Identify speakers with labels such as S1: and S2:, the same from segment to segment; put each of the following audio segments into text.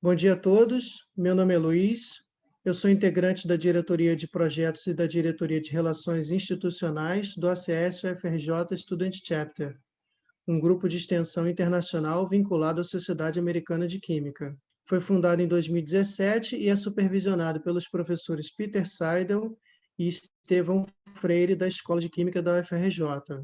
S1: Bom dia a todos, meu nome é Luiz, eu sou integrante da Diretoria de Projetos e da Diretoria de Relações Institucionais do ACS-UFRJ Student Chapter, um grupo de extensão internacional vinculado à Sociedade Americana de Química. Foi fundado em 2017 e é supervisionado pelos professores Peter Seidel e Estevão Freire, da Escola de Química da UFRJ.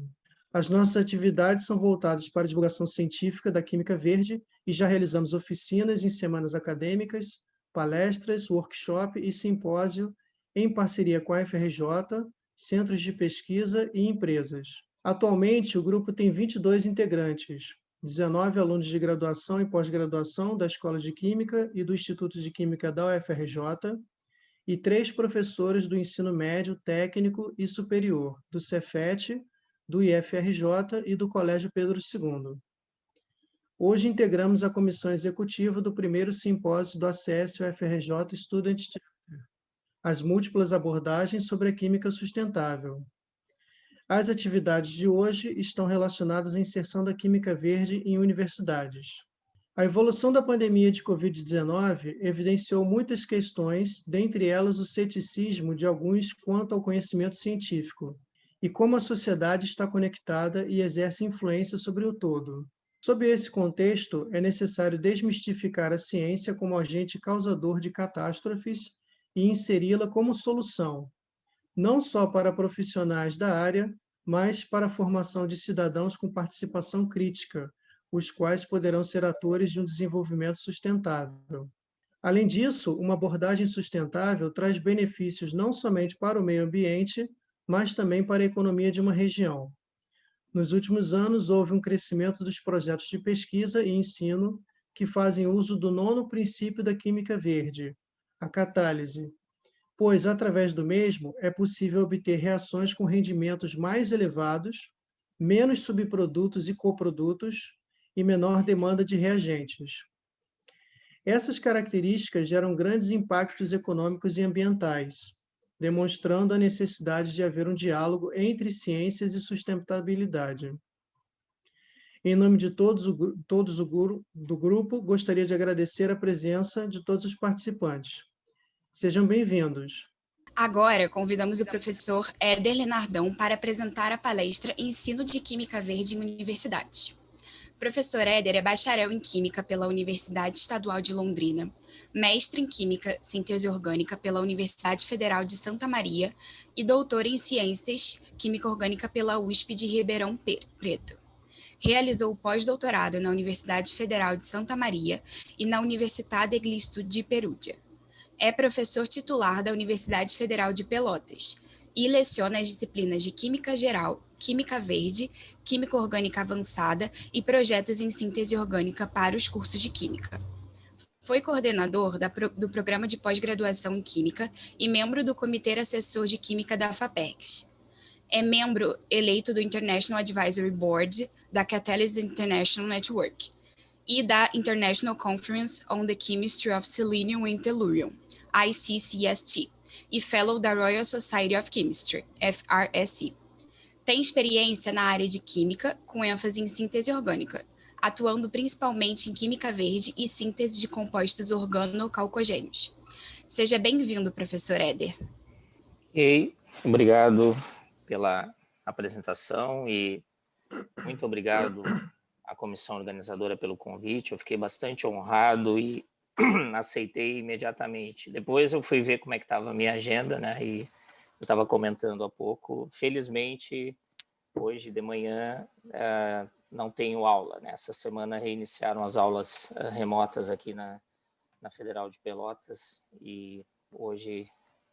S1: As nossas atividades são voltadas para a divulgação científica da química verde e já realizamos oficinas em semanas acadêmicas, palestras, workshop e simpósio em parceria com a UFRJ, centros de pesquisa e empresas. Atualmente, o grupo tem 22 integrantes, 19 alunos de graduação e pós-graduação da Escola de Química e do Instituto de Química da UFRJ, e 3 professores do ensino médio, técnico e superior, do Cefet, do IFRJ e do Colégio Pedro II. Hoje integramos a comissão executiva do primeiro simpósio do ACS-UFRJ Student Chapter, as múltiplas abordagens sobre a química sustentável. As atividades de hoje estão relacionadas à inserção da química verde em universidades. A evolução da pandemia de Covid-19 evidenciou muitas questões, dentre elas o ceticismo de alguns quanto ao conhecimento científico, e como a sociedade está conectada e exerce influência sobre o todo. Sob esse contexto, é necessário desmistificar a ciência como agente causador de catástrofes e inseri-la como solução, não só para profissionais da área, mas para a formação de cidadãos com participação crítica, os quais poderão ser atores de um desenvolvimento sustentável. Além disso, uma abordagem sustentável traz benefícios não somente para o meio ambiente, mas também para a economia de uma região. Nos últimos anos, houve um crescimento dos projetos de pesquisa e ensino que fazem uso do nono princípio da química verde, a catálise, pois, através do mesmo, é possível obter reações com rendimentos mais elevados, menos subprodutos e coprodutos e menor demanda de reagentes. Essas características geram grandes impactos econômicos e ambientais, demonstrando a necessidade de haver um diálogo entre ciências e sustentabilidade. Em nome de todos do grupo, gostaria de agradecer a presença de todos os participantes. Sejam bem-vindos.
S2: Agora, convidamos o professor Éder Lenardão para apresentar a palestra Ensino de Química Verde em Universidades. O professor Éder é bacharel em Química pela Universidade Estadual de Londrina, mestre em Química Síntese Orgânica pela Universidade Federal de Santa Maria e doutor em Ciências Química Orgânica pela USP de Ribeirão Preto. Realizou pós-doutorado na Universidade Federal de Santa Maria e na Universidade Cristo de Perugia. É professor titular da Universidade Federal de Pelotas e leciona as disciplinas de Química Geral, Química Verde, Química Orgânica Avançada e Projetos em Síntese Orgânica para os cursos de Química. Foi coordenador do Programa de Pós-Graduação em Química e membro do Comitê Assessor de Química da FAPEX. É membro eleito do International Advisory Board da Catalyst International Network e da International Conference on the Chemistry of Selenium and Tellurium, ICCST, e Fellow da Royal Society of Chemistry, FRSC. Tem experiência na área de Química, com ênfase em síntese orgânica, atuando principalmente em Química Verde e síntese de compostos organocalcogênios. Seja bem-vindo, professor Éder.
S3: Ok, obrigado pela apresentação e muito obrigado à comissão organizadora pelo convite. Eu fiquei bastante honrado e aceitei imediatamente. Depois eu fui ver como é que estava a minha agenda, né? E eu estava comentando há pouco. Felizmente, hoje de manhã não tenho aula, né? Essa semana reiniciaram as aulas remotas aqui na Federal de Pelotas e hoje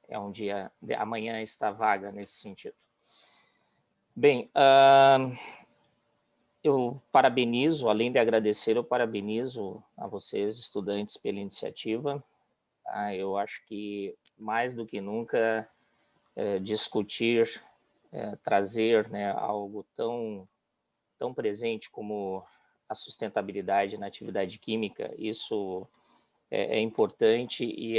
S3: é um dia, amanhã está vaga nesse sentido. Bem, eu parabenizo, além de agradecer, eu parabenizo a vocês, estudantes, pela iniciativa. Eu acho que, mais do que nunca, discutir, trazer, né, algo tão presente como a sustentabilidade na atividade química, isso é importante e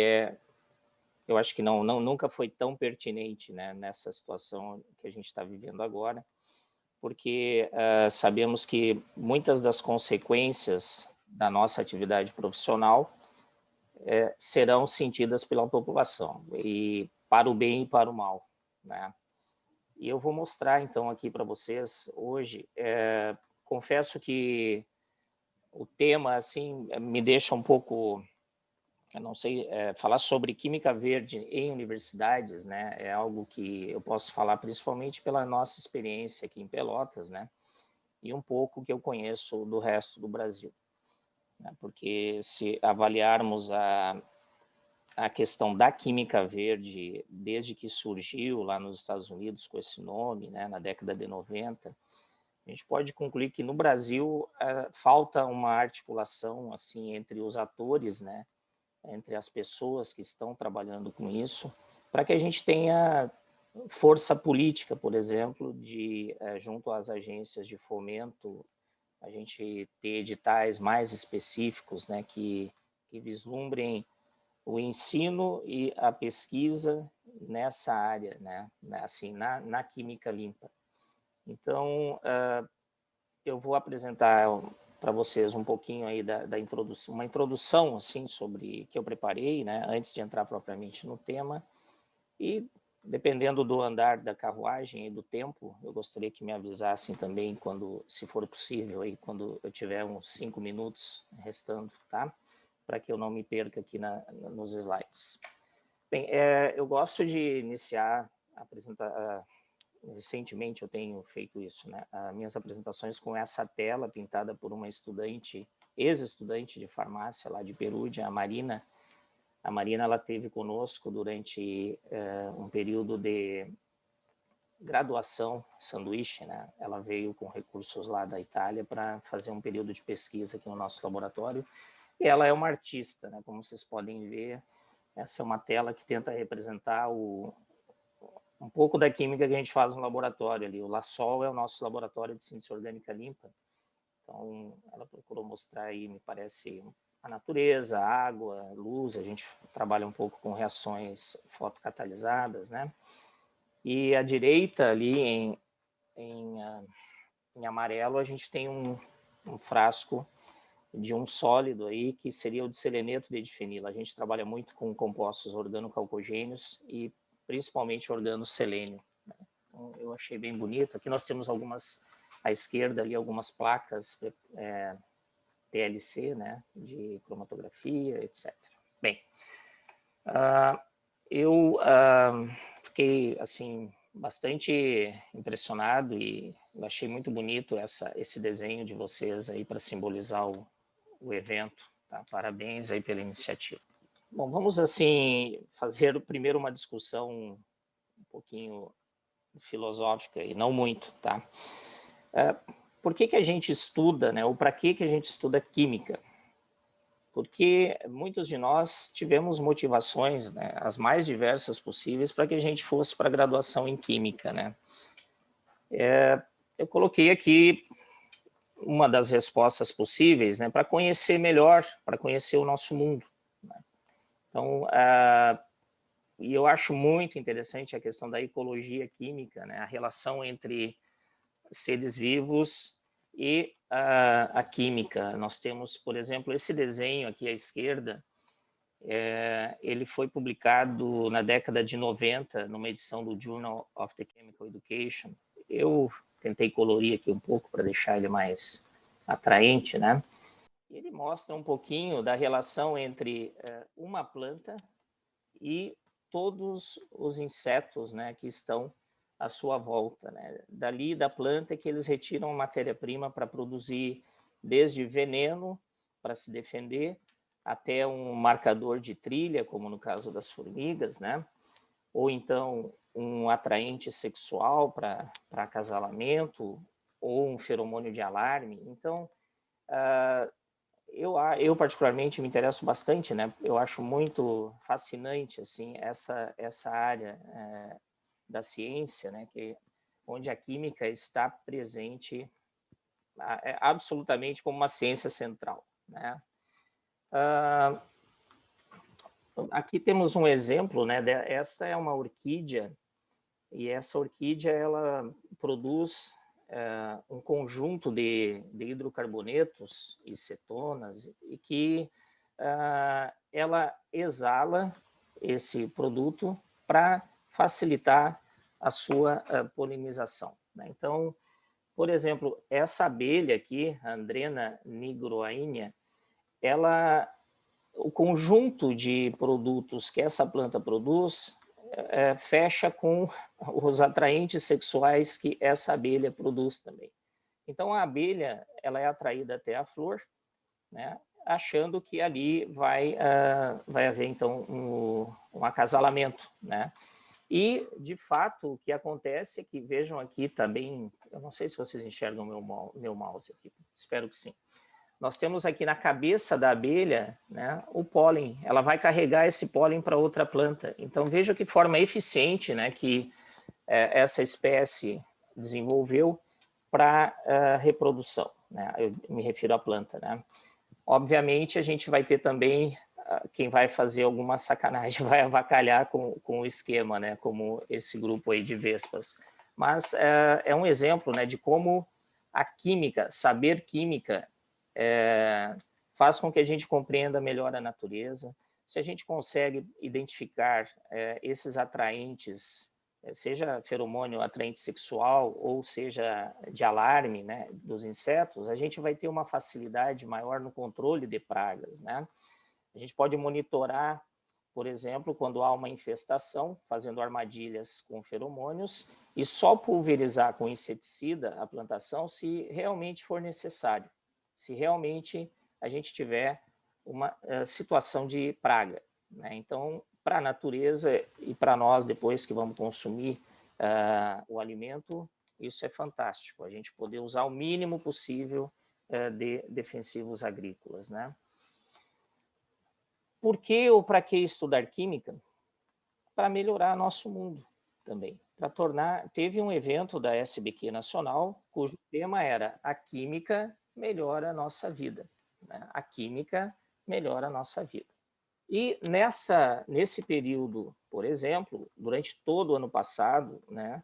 S3: eu acho que nunca foi tão pertinente, né, nessa situação que a gente está vivendo agora, porque sabemos que muitas das consequências da nossa atividade profissional serão sentidas pela população, e para o bem e para o mal, né? E eu vou mostrar, então, aqui para vocês hoje. Confesso que o tema, assim, me deixa um pouco, eu não sei, falar sobre química verde em universidades, né? É algo que eu posso falar principalmente pela nossa experiência aqui em Pelotas, né? E um pouco que eu conheço do resto do Brasil, né? Porque se avaliarmos a questão da química verde, desde que surgiu lá nos Estados Unidos com esse nome, né, na década de 90, a gente pode concluir que no Brasil falta uma articulação assim entre os atores, né, entre as pessoas que estão trabalhando com isso, para que a gente tenha força política, por exemplo, de junto às agências de fomento, a gente ter editais mais específicos, né, que vislumbrem o ensino e a pesquisa nessa área, né? Assim, na química limpa. Então, eu vou apresentar para vocês um pouquinho aí da introdução, uma introdução assim sobre que eu preparei, né? Antes de entrar propriamente no tema. E dependendo do andar da carruagem e do tempo, eu gostaria que me avisassem também quando, se for possível, aí quando eu tiver uns 5 minutos restando, tá? Para que eu não me perca aqui nos slides. Bem, eu gosto de iniciar a apresentar. Recentemente eu tenho feito isso, né? As minhas apresentações com essa tela pintada por uma estudante, ex-estudante de farmácia lá de Perúdia, a Marina. A Marina, ela esteve conosco durante um período de graduação sanduíche, né? Ela veio com recursos lá da Itália para fazer um período de pesquisa aqui no nosso laboratório. E ela é uma artista, né? Como vocês podem ver, essa é uma tela que tenta representar um pouco da química que a gente faz no laboratório ali. O LaSol é o nosso laboratório de síntese orgânica limpa. Então, ela procurou mostrar aí, me parece, a natureza, a água, a luz. A gente trabalha um pouco com reações fotocatalisadas, né? E à direita, ali em amarelo, a gente tem um frasco de um sólido aí, que seria o de seleneto de difenila. A gente trabalha muito com compostos organocalcogênios e principalmente organoselênio. Então, eu achei bem bonito. Aqui nós temos algumas, à esquerda ali, algumas placas TLC, né, de cromatografia, etc. Bem, eu fiquei, assim, bastante impressionado e eu achei muito bonito esse desenho de vocês aí para simbolizar o evento, tá? Parabéns aí pela iniciativa. Bom, vamos assim fazer primeiro uma discussão um pouquinho filosófica e não muito, tá? Por que a gente estuda, né? Ou para que a gente estuda química? Porque muitos de nós tivemos motivações, né, as mais diversas possíveis, para que a gente fosse para a graduação em química, né? Eu coloquei aqui uma das respostas possíveis, né, para conhecer melhor, para conhecer o nosso mundo, né? Então, e eu acho muito interessante a questão da ecologia química, né, a relação entre seres vivos e a química. Nós temos, por exemplo, esse desenho aqui à esquerda, ele foi publicado na década de 90, numa edição do Journal of the Chemical Education. Eu tentei colorir aqui um pouco para deixar ele mais atraente, né? Ele mostra um pouquinho da relação entre uma planta e todos os insetos, né, que estão à sua volta, né? Dali da planta é que eles retiram matéria-prima para produzir desde veneno para se defender até um marcador de trilha, como no caso das formigas, né? Ou então um atraente sexual para acasalamento, ou um feromônio de alarme. Então, eu particularmente me interesso bastante, né? Eu acho muito fascinante assim essa área da ciência, né? Onde a química está presente absolutamente como uma ciência central, né? Aqui temos um exemplo, né? Esta é uma orquídea e essa orquídea ela produz um conjunto de hidrocarbonetos e cetonas e que ela exala esse produto para facilitar a sua polinização, né? Então, por exemplo, essa abelha aqui, a Andrena nigroainea, o conjunto de produtos que essa planta produz fecha com os atraentes sexuais que essa abelha produz também. Então, a abelha ela é atraída até a flor, né, achando que ali vai haver, então, um acasalamento, né? E, de fato, o que acontece é que, vejam aqui também, eu não sei se vocês enxergam meu mouse aqui, espero que sim. Nós temos aqui na cabeça da abelha, né, o pólen, ela vai carregar esse pólen para outra planta. Então, veja que forma eficiente, né, que essa espécie desenvolveu para reprodução, né? Eu me refiro à planta, né? Obviamente, a gente vai ter também quem vai fazer alguma sacanagem, vai avacalhar com o esquema, né? Como esse grupo aí de vespas. Mas é um exemplo, né, de como a química, saber química, faz com que a gente compreenda melhor a natureza. Se a gente consegue identificar esses atraentes, seja feromônio atraente sexual ou seja de alarme, né, dos insetos, a gente vai ter uma facilidade maior no controle de pragas, né? A gente pode monitorar, por exemplo, quando há uma infestação, fazendo armadilhas com feromônios e só pulverizar com inseticida a plantação se realmente for necessário, se realmente a gente tiver uma situação de praga, né? Então, para a natureza e para nós, depois que vamos consumir o alimento, isso é fantástico, a gente poder usar o mínimo possível de defensivos agrícolas, né? Por que ou para que estudar química? Para melhorar nosso mundo também. Para tornar... Teve um evento da SBQ Nacional, cujo tema era a química melhora a nossa vida, né? A química melhora a nossa vida. E nesse período, por exemplo, durante todo o ano passado, né,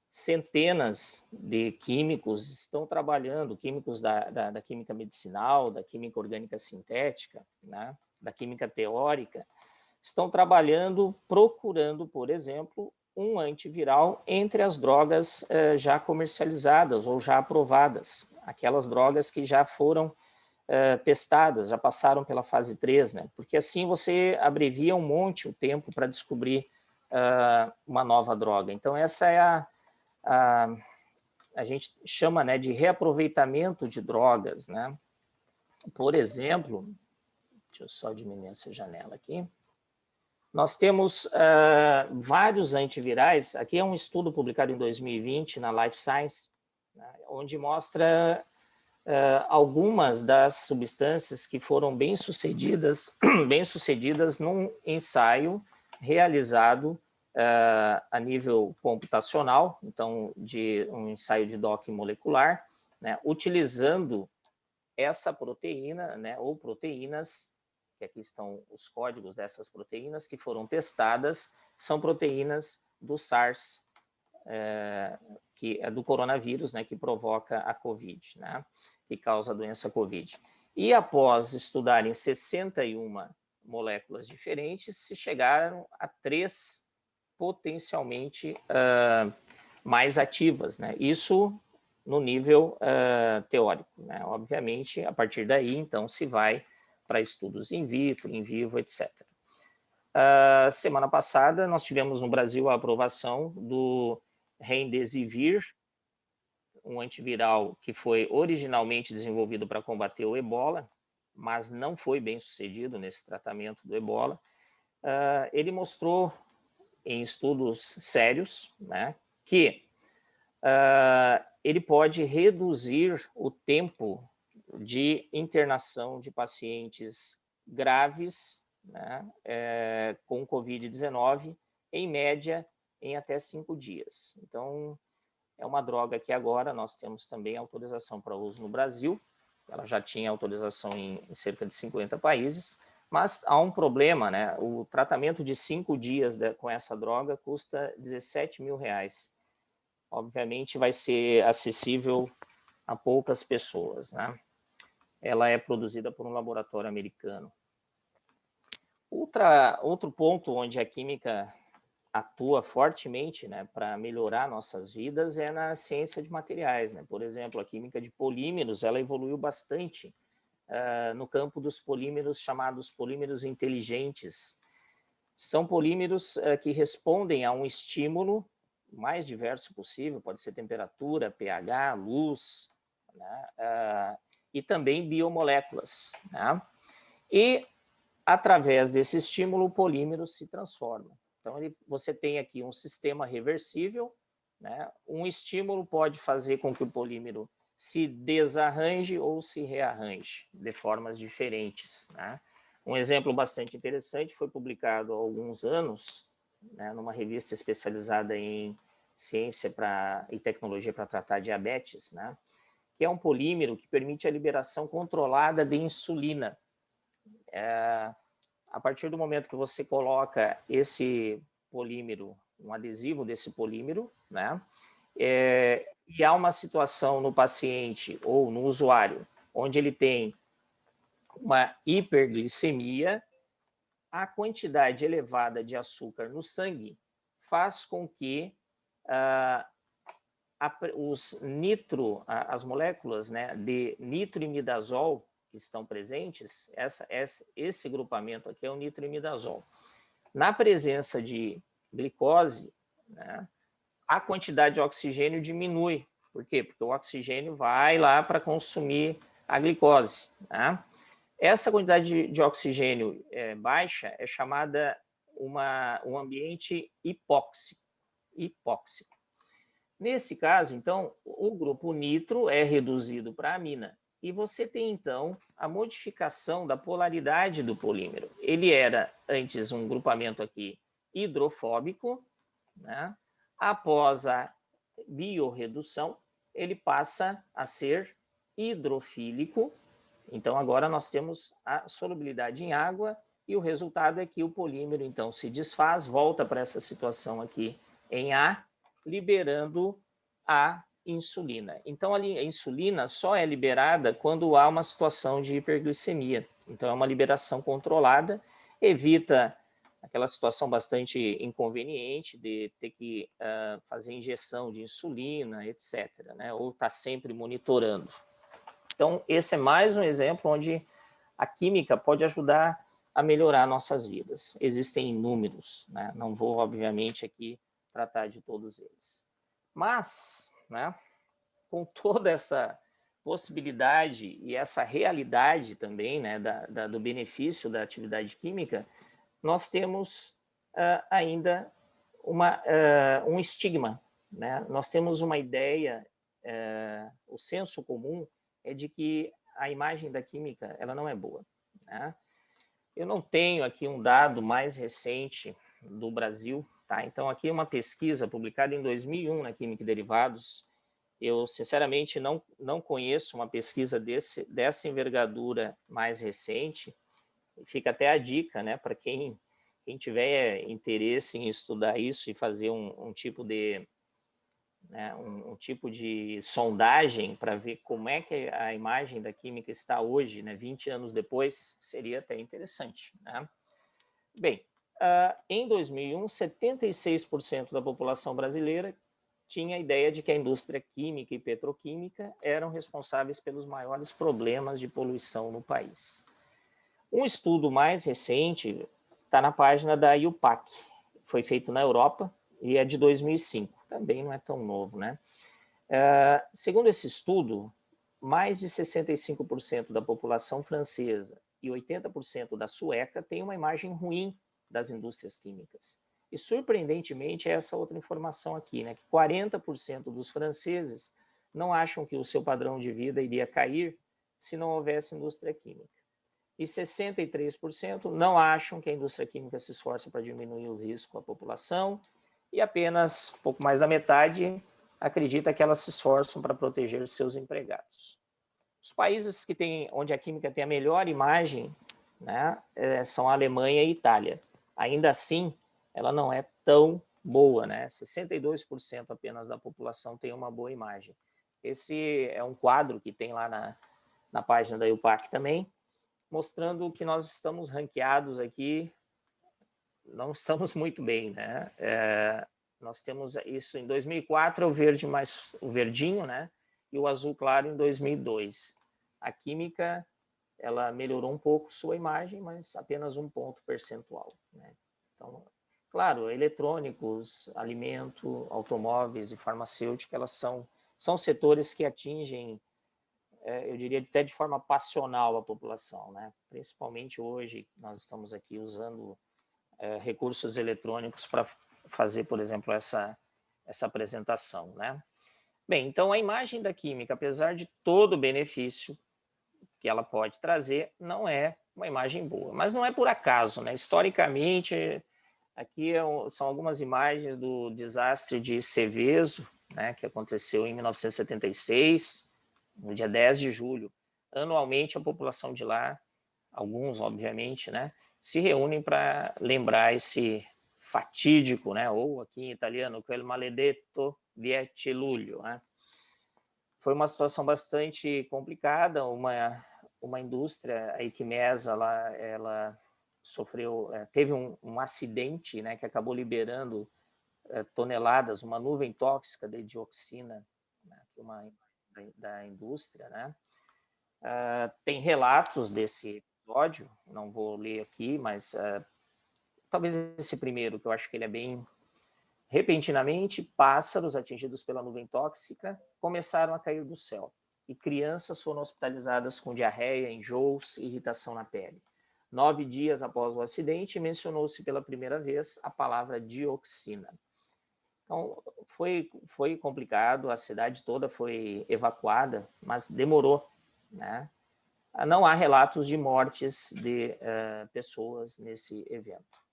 S3: centenas de químicos estão trabalhando, químicos da química medicinal, da química orgânica sintética, né, da química teórica, estão trabalhando, procurando, por exemplo, um antiviral entre as drogas já comercializadas ou já aprovadas, aquelas drogas que já foram testadas, já passaram pela fase 3, né? Porque assim você abrevia um monte o tempo para descobrir uma nova droga. Então, essa é a gente chama, né, de reaproveitamento de drogas, né? Por exemplo, deixa eu só diminuir essa janela aqui. Nós temos vários antivirais. Aqui é um estudo publicado em 2020 na Life Science, né, onde mostra algumas das substâncias que foram bem-sucedidas num ensaio realizado a nível computacional, então, de um ensaio de docking molecular, né, utilizando essa proteína, né, ou proteínas, que aqui estão os códigos dessas proteínas que foram testadas, são proteínas do SARS, que é do coronavírus, né, que provoca a COVID, né, que causa a doença COVID. E após estudarem 61 moléculas diferentes, se chegaram a 3 potencialmente mais ativas, né? Isso no nível teórico, né? Obviamente, a partir daí, então, se vai para estudos in vitro, in vivo, etc. Semana passada, nós tivemos no Brasil a aprovação do Remdesivir, um antiviral que foi originalmente desenvolvido para combater o ebola, mas não foi bem sucedido nesse tratamento do ebola. Ele mostrou em estudos sérios, né, que ele pode reduzir o tempo de internação de pacientes graves, né, com Covid-19, em média, em até 5 dias. Então, é uma droga que agora nós temos também autorização para uso no Brasil, ela já tinha autorização em cerca de 50 países, mas há um problema, né? O tratamento de 5 dias com essa droga custa R$17 mil. Obviamente vai ser acessível a poucas pessoas, né? Ela é produzida por um laboratório americano. Outro ponto onde a química atua fortemente, né, para melhorar nossas vidas é na ciência de materiais, né? Por exemplo, a química de polímeros, ela evoluiu bastante no campo dos polímeros chamados polímeros inteligentes. São polímeros que respondem a um estímulo mais diverso possível, pode ser temperatura, pH, luz, né? E também biomoléculas, né? E através desse estímulo o polímero se transforma. Então você tem aqui um sistema reversível, né? Um estímulo pode fazer com que o polímero se desarranje ou se rearranje de formas diferentes, né? Um exemplo bastante interessante foi publicado há alguns anos, né, numa revista especializada em ciência e tecnologia para tratar diabetes, né, que é um polímero que permite a liberação controlada de insulina. A partir do momento que você coloca esse polímero, um adesivo desse polímero, né, e há uma situação no paciente ou no usuário onde ele tem uma hiperglicemia, a quantidade elevada de açúcar no sangue faz com que as moléculas, né, de nitroimidazol que estão presentes, esse grupamento aqui é o nitroimidazol. Na presença de glicose, né, a quantidade de oxigênio diminui. Por quê? Porque o oxigênio vai lá para consumir a glicose, né? Essa quantidade de oxigênio baixa é chamada um ambiente hipóxico. Nesse caso, então, o grupo nitro é reduzido para amina e você tem, então, a modificação da polaridade do polímero. Ele era, antes, um grupamento aqui hidrofóbico, né? Após a biorredução, ele passa a ser hidrofílico. Então, agora nós temos a solubilidade em água e o resultado é que o polímero, então, se desfaz, volta para essa situação aqui em A, liberando a insulina. Então, a insulina só é liberada quando há uma situação de hiperglicemia. Então, é uma liberação controlada, evita aquela situação bastante inconveniente de ter que fazer injeção de insulina, etc., né? Ou estar sempre monitorando. Então, esse é mais um exemplo onde a química pode ajudar a melhorar nossas vidas. Existem inúmeros, né? Não vou, obviamente, aqui tratar de todos eles. Mas, né, com toda essa possibilidade e essa realidade também, né, do benefício da atividade química, nós temos ainda um estigma, né? Nós temos uma ideia, o senso comum é de que a imagem da química ela não é boa, né? Eu não tenho aqui um dado mais recente do Brasil, tá? Então aqui é uma pesquisa publicada em 2001 na Química e Derivados. Eu sinceramente não conheço uma pesquisa dessa envergadura mais recente. Fica até a dica, né, para quem tiver interesse em estudar isso e fazer um tipo de um tipo de sondagem para ver como é que a imagem da química está hoje, né, 20 anos depois, seria até interessante, né? Bem, em 2001, 76% da população brasileira tinha a ideia de que a indústria química e petroquímica eram responsáveis pelos maiores problemas de poluição no país. Um estudo mais recente está na página da IUPAC, foi feito na Europa e é de 2005. Também não é tão novo, né? Segundo esse estudo, mais de 65% da população francesa e 80% da sueca tem uma imagem ruim das indústrias químicas. E, surpreendentemente, essa outra informação aqui, né, que 40% dos franceses não acham que o seu padrão de vida iria cair se não houvesse indústria química. E 63% não acham que a indústria química se esforça para diminuir o risco à população, e apenas um pouco mais da metade acredita que elas se esforçam para proteger seus empregados. Os países onde a química tem a melhor imagem, né, são a Alemanha e a Itália. Ainda assim, ela não é tão boa, né? 62% apenas da população tem uma boa imagem. Esse é um quadro que tem lá na página da IUPAC também, mostrando que nós estamos ranqueados aqui não estamos muito bem, né? Nós temos isso em 2004, o verdinho, né? E o azul claro em 2002. A química, ela melhorou um pouco sua imagem, mas apenas 1 ponto percentual, né? Então, claro, eletrônicos, alimento, automóveis e farmacêutica, elas são setores que atingem, eu diria até de forma passional a população, né? Principalmente hoje, nós estamos aqui usando recursos eletrônicos para fazer, por exemplo, essa apresentação, né? Bem, então a imagem da química, apesar de todo o benefício que ela pode trazer, não é uma imagem boa. Mas não é por acaso, né? Historicamente, aqui são algumas imagens do desastre de Seveso, né, que aconteceu em 1976, no dia 10 de julho. Anualmente, a população de lá, alguns, obviamente, né, se reúnem para lembrar esse fatídico, né, ou aqui em italiano, quel maledetto 10 luglio, né? Foi uma situação bastante complicada, uma indústria, a Iquimesa, ela sofreu, teve um acidente, né, que acabou liberando toneladas, uma nuvem tóxica de dioxina, né, da indústria, né? Tem relatos desse episódio, não vou ler aqui, mas talvez esse primeiro, que eu acho que ele é bem... Repentinamente, pássaros atingidos pela nuvem tóxica começaram a cair do céu e crianças foram hospitalizadas com diarreia, enjoos e irritação na pele. 9 dias após o acidente, mencionou-se pela primeira vez a palavra dioxina. Então, foi complicado, a cidade toda foi evacuada, mas demorou, né? Não há relatos de mortes de pessoas nesse evento.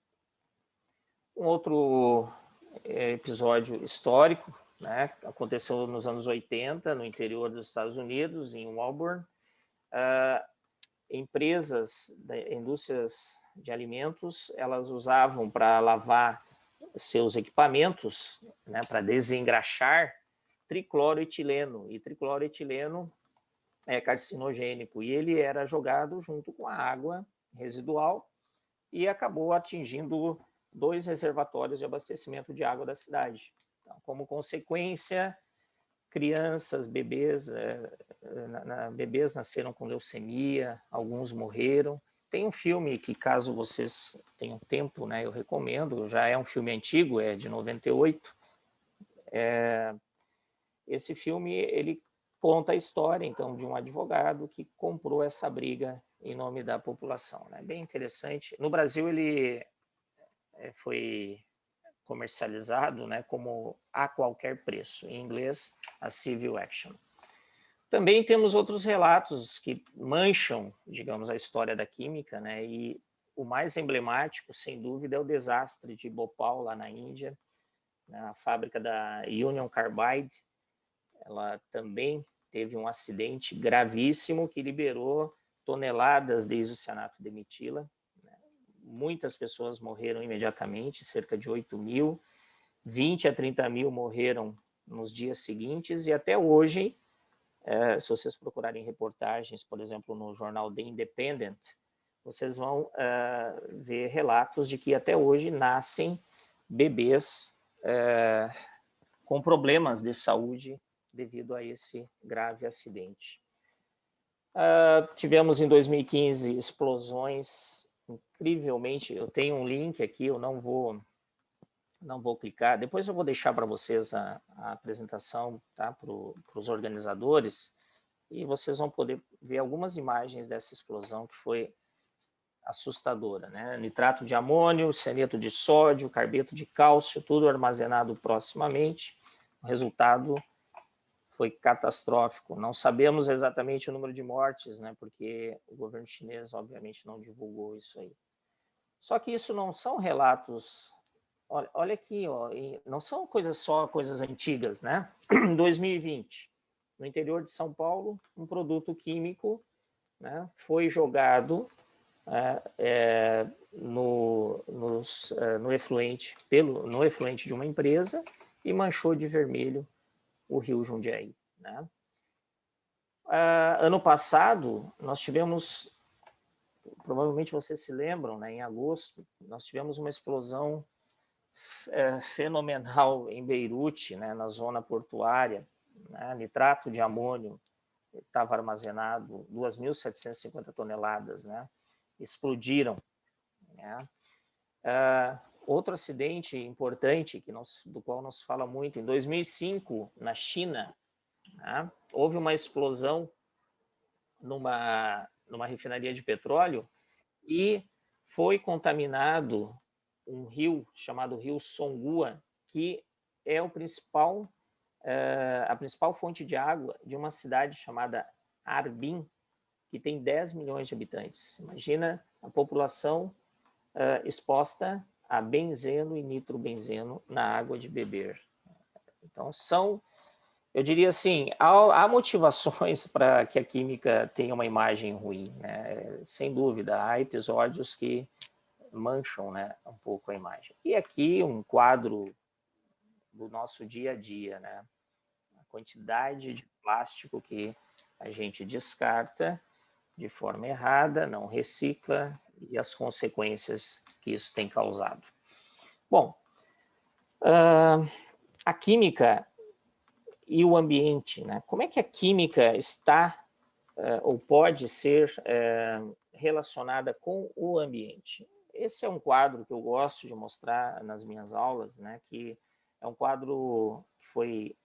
S3: Um outro episódio histórico, né? Aconteceu nos anos 80, no interior dos Estados Unidos, em Auburn. Empresas, indústrias de alimentos, elas usavam para lavar seus equipamentos, né, para desengraxar, tricloroetileno. E tricloroetileno é carcinogênico. E ele era jogado junto com a água residual e acabou atingindo 2 reservatórios de abastecimento de água da cidade. Então, como consequência, crianças, bebês nasceram com leucemia, alguns morreram. Tem um filme que, caso vocês tenham tempo, né, eu recomendo, já é um filme antigo, é de 98. Esse filme, ele conta a história, então, de um advogado que comprou essa briga em nome da população, né? Bem interessante. No Brasil, ele foi comercializado, né, como a qualquer preço, em inglês, a civil action. Também temos outros relatos que mancham, digamos, a história da química, né, e o mais emblemático, sem dúvida, é o desastre de Bhopal, lá na Índia, né, a fábrica da Union Carbide. Ela também teve um acidente gravíssimo que liberou toneladas de isocianato de metila. Muitas pessoas morreram imediatamente, cerca de 8 mil, 20 a 30 mil morreram nos dias seguintes, e até hoje, se vocês procurarem reportagens, por exemplo, no jornal The Independent, vocês vão ver relatos de que até hoje nascem bebês com problemas de saúde devido a esse grave acidente. Tivemos em 2015 explosões incrivelmente. Eu tenho um link aqui, eu não vou clicar. Depois eu vou deixar para vocês a apresentação, tá, para os organizadores, e vocês vão poder ver algumas imagens dessa explosão que foi assustadora, né? Nitrato de amônio, cianeto de sódio, carbeto de cálcio, tudo armazenado proximamente. O resultado foi catastrófico. Não sabemos exatamente o número de mortes, né, porque o governo chinês, obviamente, não divulgou isso aí. Só que isso não são relatos... Olha aqui, ó, não são só coisas antigas, né? Em 2020, no interior de São Paulo, um produto químico, né, foi jogado no efluente de uma empresa e manchou de vermelho o rio Jundiaí, né? Ano passado, nós tivemos provavelmente vocês se lembram, né, em agosto, nós tivemos uma explosão fenomenal em Beirute, né, na zona portuária, né, nitrato de amônio estava armazenado, 2.750 toneladas, né, explodiram. Né. Outro acidente importante, do qual não se fala muito, em 2005, na China, né, houve uma explosão numa refinaria de petróleo e foi contaminado um rio chamado Rio Songhua, que é a principal fonte de água de uma cidade chamada Harbin, que tem 10 milhões de habitantes. Imagina a população exposta a benzeno e nitrobenzeno na água de beber. Então, eu diria assim, há motivações para que a química tenha uma imagem ruim, né? Sem dúvida, há episódios que mancham, né, um pouco a imagem. E aqui um quadro do nosso dia a dia, né? A quantidade de plástico que a gente descarta de forma errada, não recicla, e as consequências que isso tem causado. Bom, a química e o ambiente, né? Como é que a química está ou pode ser relacionada com o ambiente? Esse é um quadro que eu gosto de mostrar nas minhas aulas, né? Que é um quadro que foi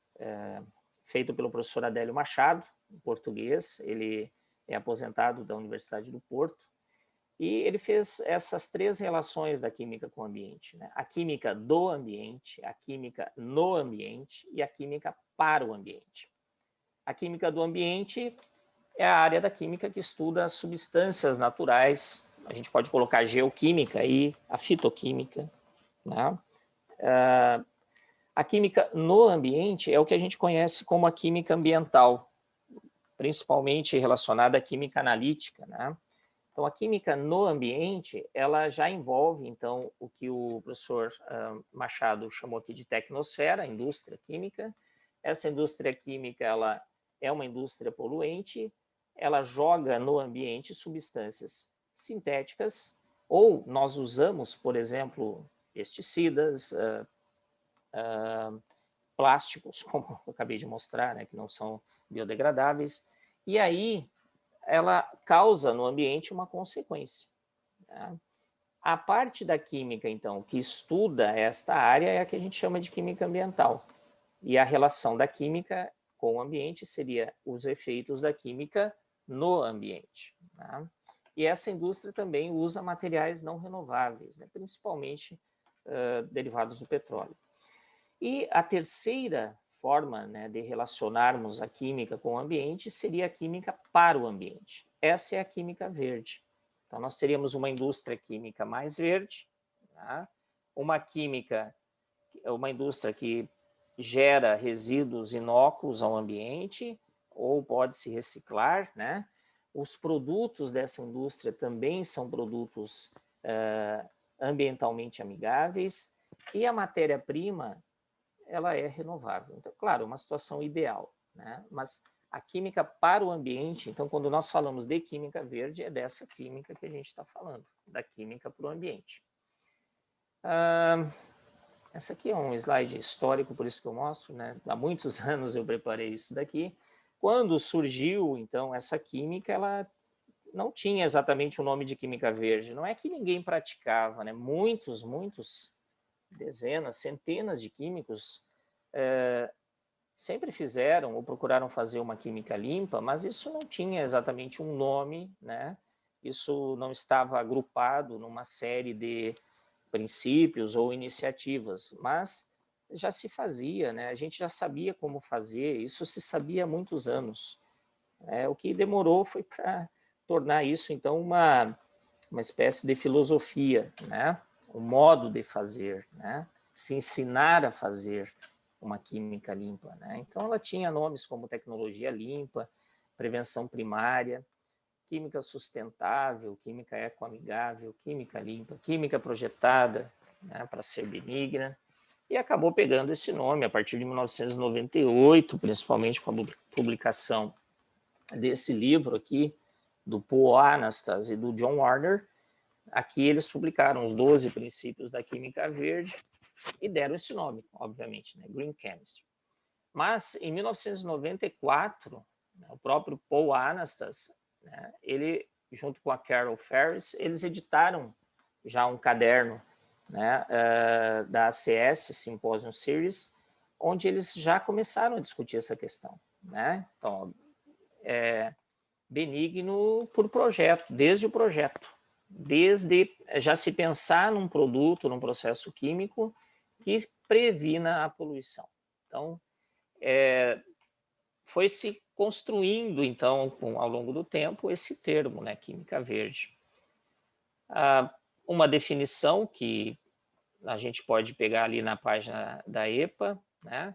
S3: feito pelo professor Adélio Machado, em português. Ele é aposentado da Universidade do Porto. E ele fez essas 3 relações da química com o ambiente, né? A química do ambiente, a química no ambiente e a química para o ambiente. A química do ambiente é a área da química que estuda as substâncias naturais. A gente pode colocar a geoquímica e a fitoquímica, né? A química no ambiente é o que a gente conhece como a química ambiental, principalmente relacionada à química analítica, né? Então, a química no ambiente, ela já envolve, então, o que o professor Machado chamou aqui de tecnosfera, a indústria química. Essa indústria química, ela é uma indústria poluente, ela joga no ambiente substâncias sintéticas, ou nós usamos, por exemplo, pesticidas, plásticos, como eu acabei de mostrar, né, que não são biodegradáveis, e aí ela causa no ambiente uma consequência. Né? A parte da química, então, que estuda esta área é a que a gente chama de química ambiental. E a relação da química com o ambiente seria os efeitos da química no ambiente. Né? E essa indústria também usa materiais não renováveis, né? Principalmente derivados do petróleo. E a terceira forma, né, de relacionarmos a química com o ambiente seria a química para o ambiente. Essa é a química verde. Então, nós teríamos uma indústria química mais verde, tá? Uma indústria que gera resíduos inócuos ao ambiente, ou pode se reciclar, né? Os produtos dessa indústria também são produtos ambientalmente amigáveis, e a matéria-prima ela é renovável. Então, claro, uma situação ideal, né? Mas a química para o ambiente, então, quando nós falamos de química verde, é dessa química que a gente está falando, da química para o ambiente. Essa aqui é um slide histórico, por isso que eu mostro, né? Há muitos anos eu preparei isso daqui. Quando surgiu, então, essa química, ela não tinha exatamente o nome de química verde. Não é que ninguém praticava, né? Muitos, dezenas, centenas de químicos sempre fizeram ou procuraram fazer uma química limpa, mas isso não tinha exatamente um nome, né? Isso não estava agrupado numa série de princípios ou iniciativas, mas já se fazia, né? A gente já sabia como fazer, isso se sabia há muitos anos. O que demorou foi para tornar isso, então, uma espécie de filosofia, né? Um modo de fazer, né? Se ensinar a fazer uma química limpa, né? Então, ela tinha nomes como tecnologia limpa, prevenção primária, química sustentável, química ecoamigável, química limpa, química projetada, né, para ser benigna, e acabou pegando esse nome a partir de 1998, principalmente com a publicação desse livro aqui, do Paul Anastas e do John Warner. Aqui eles publicaram os 12 princípios da química verde e deram esse nome, obviamente, né, Green Chemistry. Mas, em 1994, né, o próprio Paul Anastas, né, ele, junto com a Carol Ferris, eles editaram já um caderno, né, da ACS, Symposium Series, onde eles já começaram a discutir essa questão. Né? Então, benigno por projeto, desde o projeto, desde já se pensar num produto, num processo químico que previna a poluição. Então, foi se construindo, então, ao longo do tempo, esse termo, né, química verde. Uma definição que a gente pode pegar ali na página da EPA, né,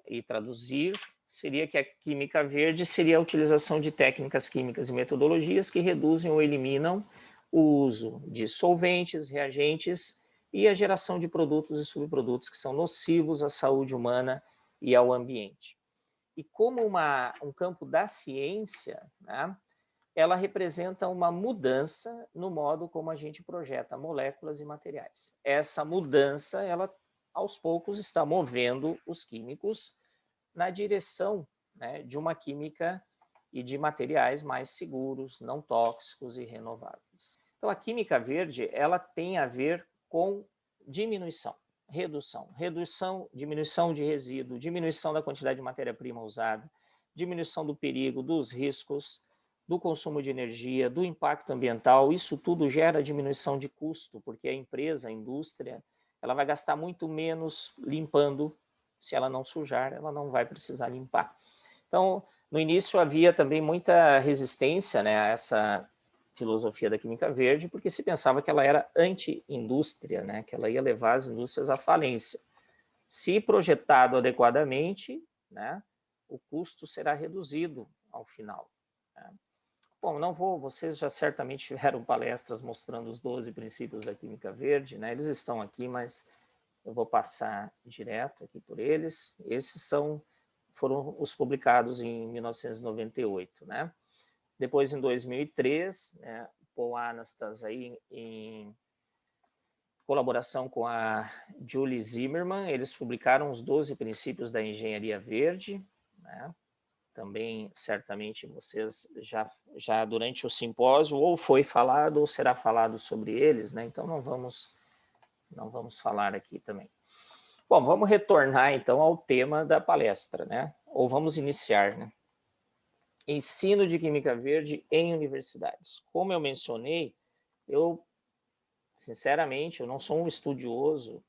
S3: e traduzir, seria que a química verde seria a utilização de técnicas químicas e metodologias que reduzem ou eliminam o uso de solventes, reagentes e a geração de produtos e subprodutos que são nocivos à saúde humana e ao ambiente. E como um campo da ciência, né, ela representa uma mudança no modo como a gente projeta moléculas e materiais. Essa mudança, ela aos poucos está movendo os químicos na direção, né, de uma química e de materiais mais seguros, não tóxicos e renováveis. Então, a química verde, ela tem a ver com diminuição, diminuição de resíduo, diminuição da quantidade de matéria-prima usada, diminuição do perigo, dos riscos, do consumo de energia, do impacto ambiental. Isso tudo gera diminuição de custo, porque a empresa, a indústria, ela vai gastar muito menos limpando. Se ela não sujar, ela não vai precisar limpar. Então, no início havia também muita resistência, né, a essa filosofia da química verde, porque se pensava que ela era anti-indústria, né, que ela ia levar as indústrias à falência. Se projetado adequadamente, né, o custo será reduzido ao final. Né? Bom, não vou, vocês já certamente tiveram palestras mostrando os 12 princípios da química verde, né, eles estão aqui, mas eu vou passar direto aqui por eles. Esses foram os publicados em 1998, né? Depois, em 2003, né, Paul Anastas, aí, em colaboração com a Julie Zimmerman, eles publicaram os 12 princípios da engenharia verde, né? Também, certamente, vocês já durante o simpósio ou foi falado ou será falado sobre eles, né? Então, não vamos falar aqui também. Bom, vamos retornar então ao tema da palestra, né? Ou vamos iniciar, né? Ensino de química verde em universidades. Como eu mencionei, sinceramente, eu não sou um estudioso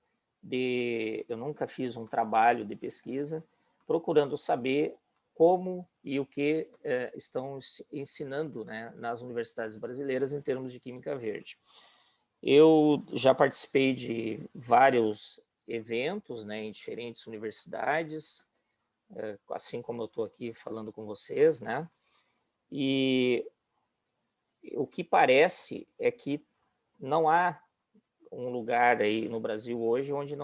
S3: eu nunca fiz um trabalho de pesquisa procurando saber como e o que estão ensinando, né, nas universidades brasileiras em termos de química verde. Eu já participei de vários eventos, né, em diferentes universidades, assim como eu estou aqui falando com vocês, né? E o que parece é que não há um lugar aí no Brasil hoje onde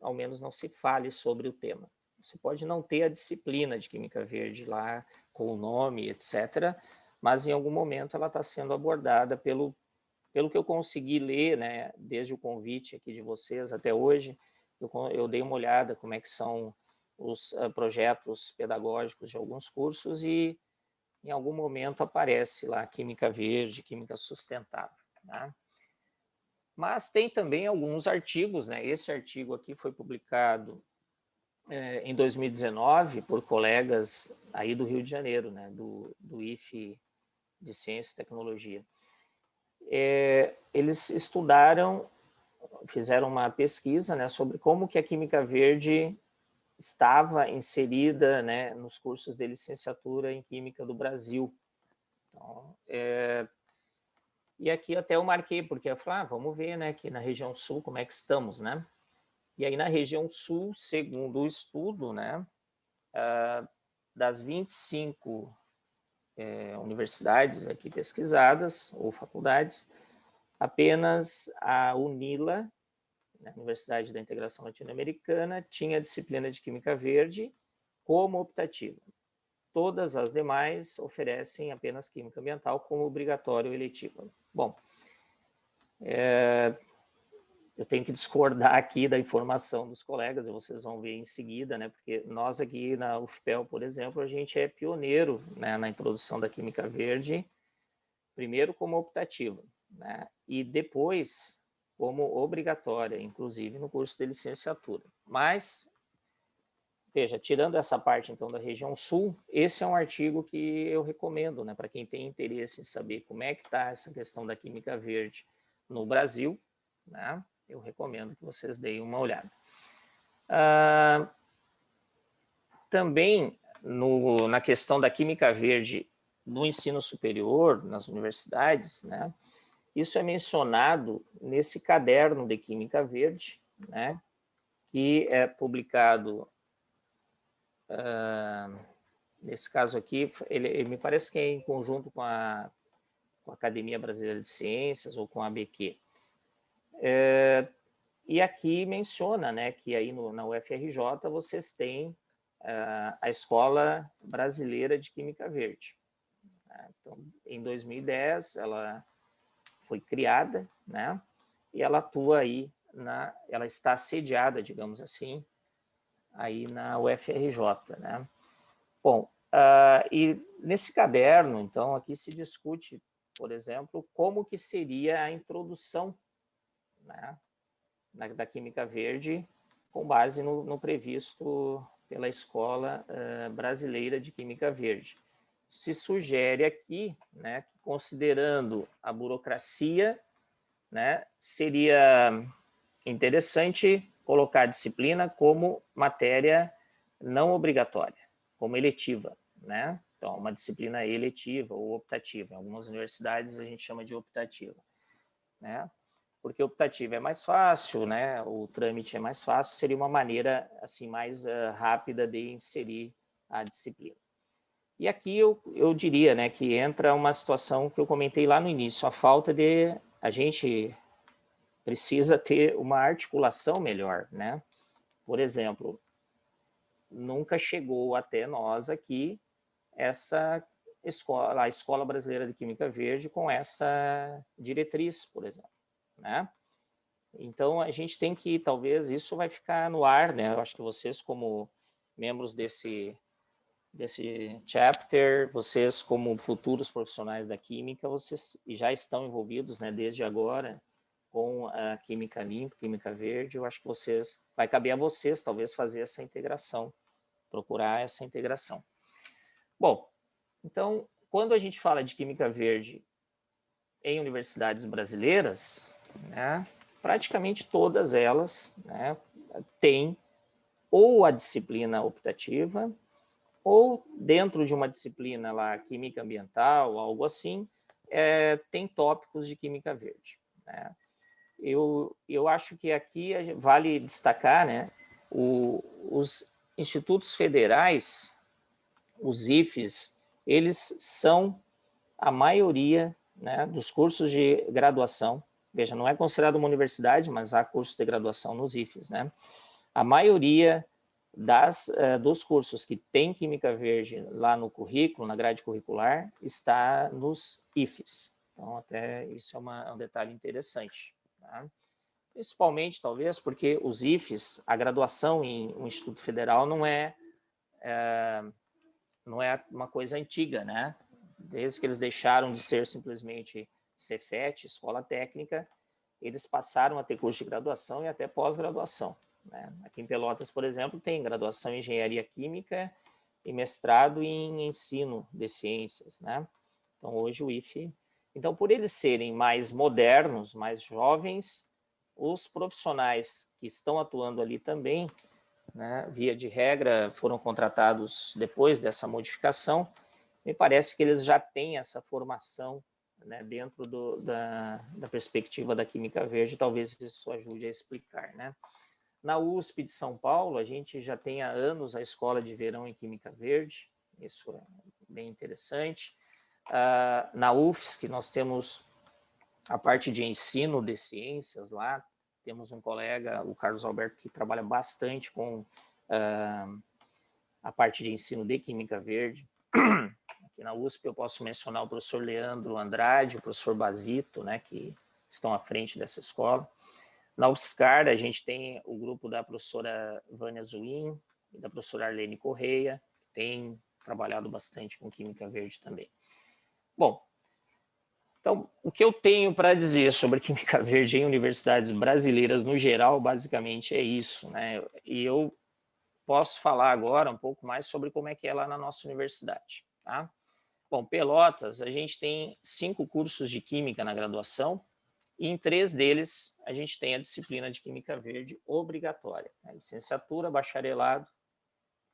S3: ao menos não se fale sobre o tema. Você pode não ter a disciplina de química verde lá com o nome, etc., mas em algum momento ela está sendo abordada pelo que eu consegui ler, né, desde o convite aqui de vocês até hoje. Eu dei uma olhada como é que são os projetos pedagógicos de alguns cursos e em algum momento aparece lá química verde, química sustentável, né? Mas tem também alguns artigos, né? Esse artigo aqui foi publicado em 2019 por colegas aí do Rio de Janeiro, né? Do IFE de Ciência e Tecnologia. Eles fizeram uma pesquisa, né, sobre como que a química verde estava inserida, né, nos cursos de licenciatura em Química do Brasil. Então, e aqui até eu marquei, porque eu falei, vamos ver, né, aqui na região sul como é que estamos, né? E aí na região sul, segundo o estudo, né, das 25 universidades aqui pesquisadas, ou faculdades, apenas a UNILA, a Universidade da Integração Latino-Americana, tinha a disciplina de Química Verde como optativa. todas as demais oferecem apenas Química Ambiental como obrigatório eletivo. Bom, eu tenho que discordar aqui da informação dos colegas, e vocês vão ver em seguida, né? Porque nós aqui na UFPEL, por exemplo, a gente é pioneiro, né, na introdução da Química Verde, primeiro como optativa, né, e depois como obrigatória, inclusive no curso de licenciatura. Mas, veja, tirando essa parte, então, da região sul, esse é um artigo que eu recomendo, né, para quem tem interesse em saber como é que está essa questão da Química Verde no Brasil, né? Eu recomendo que vocês deem uma olhada. Também na questão da Química Verde no ensino superior, nas universidades, né? Isso é mencionado nesse caderno de Química Verde, né? Que é publicado, nesse caso aqui, ele me parece que é em conjunto com a Academia Brasileira de Ciências ou com a ABQ. E aqui menciona, né, que aí na UFRJ vocês têm a Escola Brasileira de Química Verde. Então, em 2010, ela foi criada, né, e ela atua aí, ela está sediada, digamos assim, aí na UFRJ, né. Bom, e nesse caderno, então, aqui se discute, por exemplo, como que seria a introdução, né, da Química Verde, com base no previsto pela Escola Brasileira de Química Verde. Se sugere aqui, né, que considerando a burocracia, né, seria interessante colocar a disciplina como matéria não obrigatória, como eletiva, né? Então, uma disciplina eletiva ou optativa. Em algumas universidades a gente chama de optativa, né? Porque optativa é mais fácil, né? O trâmite é mais fácil, seria uma maneira assim mais rápida de inserir a disciplina. E aqui eu diria, né, que entra uma situação que eu comentei lá no início, a falta de... A gente precisa ter uma articulação melhor, né? Por exemplo, nunca chegou até nós aqui essa escola, a Escola Brasileira de Química Verde com essa diretriz, por exemplo, né? Então, a gente tem que, talvez, isso vai ficar no ar, né? Eu acho que vocês, como membros desse chapter, vocês, como futuros profissionais da química, vocês já estão envolvidos, né, desde agora, com a Química Limpa, Química Verde. Eu acho que vai caber a vocês, talvez, fazer essa integração, procurar essa integração. Bom, então, quando a gente fala de Química Verde em universidades brasileiras, né, praticamente todas elas, né, têm ou a disciplina optativa, ou dentro de uma disciplina lá, Química Ambiental, algo assim, tem tópicos de Química Verde, né. Eu acho que aqui vale destacar, né, os institutos federais, os IFES, eles são a maioria, né, dos cursos de graduação. Veja, não é considerado uma universidade, mas há cursos de graduação nos IFES, né? A maioria dos cursos que tem Química Verde lá no currículo, na grade curricular, está nos IFES. Então, até isso é um detalhe interessante, tá? Principalmente, talvez, porque os IFES, a graduação em um instituto federal não é uma coisa antiga, né? Desde que eles deixaram de ser simplesmente Cefet, escola técnica, eles passaram a ter curso de graduação e até pós-graduação, né? Aqui em Pelotas, por exemplo, tem graduação em Engenharia Química e mestrado em Ensino de Ciências, né? Então, hoje o IFE... Então, por eles serem mais modernos, mais jovens, os profissionais que estão atuando ali também, né, via de regra, foram contratados depois dessa modificação. Me parece que eles já têm essa formação, né, dentro da perspectiva da Química Verde, talvez isso ajude a explicar, né? Na USP de São Paulo, a gente já tem há anos a Escola de Verão em Química Verde, isso é bem interessante. Na UFSC, nós temos a parte de ensino de ciências lá, temos um colega, o Carlos Alberto, que trabalha bastante com a parte de ensino de Química Verde. Aqui na USP eu posso mencionar o professor Leandro Andrade, o professor Basito, né, que estão à frente dessa escola. Na UFSCar, a gente tem o grupo da professora Vânia Zuin e da professora Arlene Correia, que tem trabalhado bastante com Química Verde também. Bom, então, o que eu tenho para dizer sobre Química Verde em universidades brasileiras no geral, basicamente é isso, né? E eu posso falar agora um pouco mais sobre como é que é lá na nossa universidade, tá? Bom, Pelotas, a gente tem 5 cursos de Química na graduação, e em 3 deles a gente tem a disciplina de Química Verde obrigatória, né? Licenciatura, bacharelado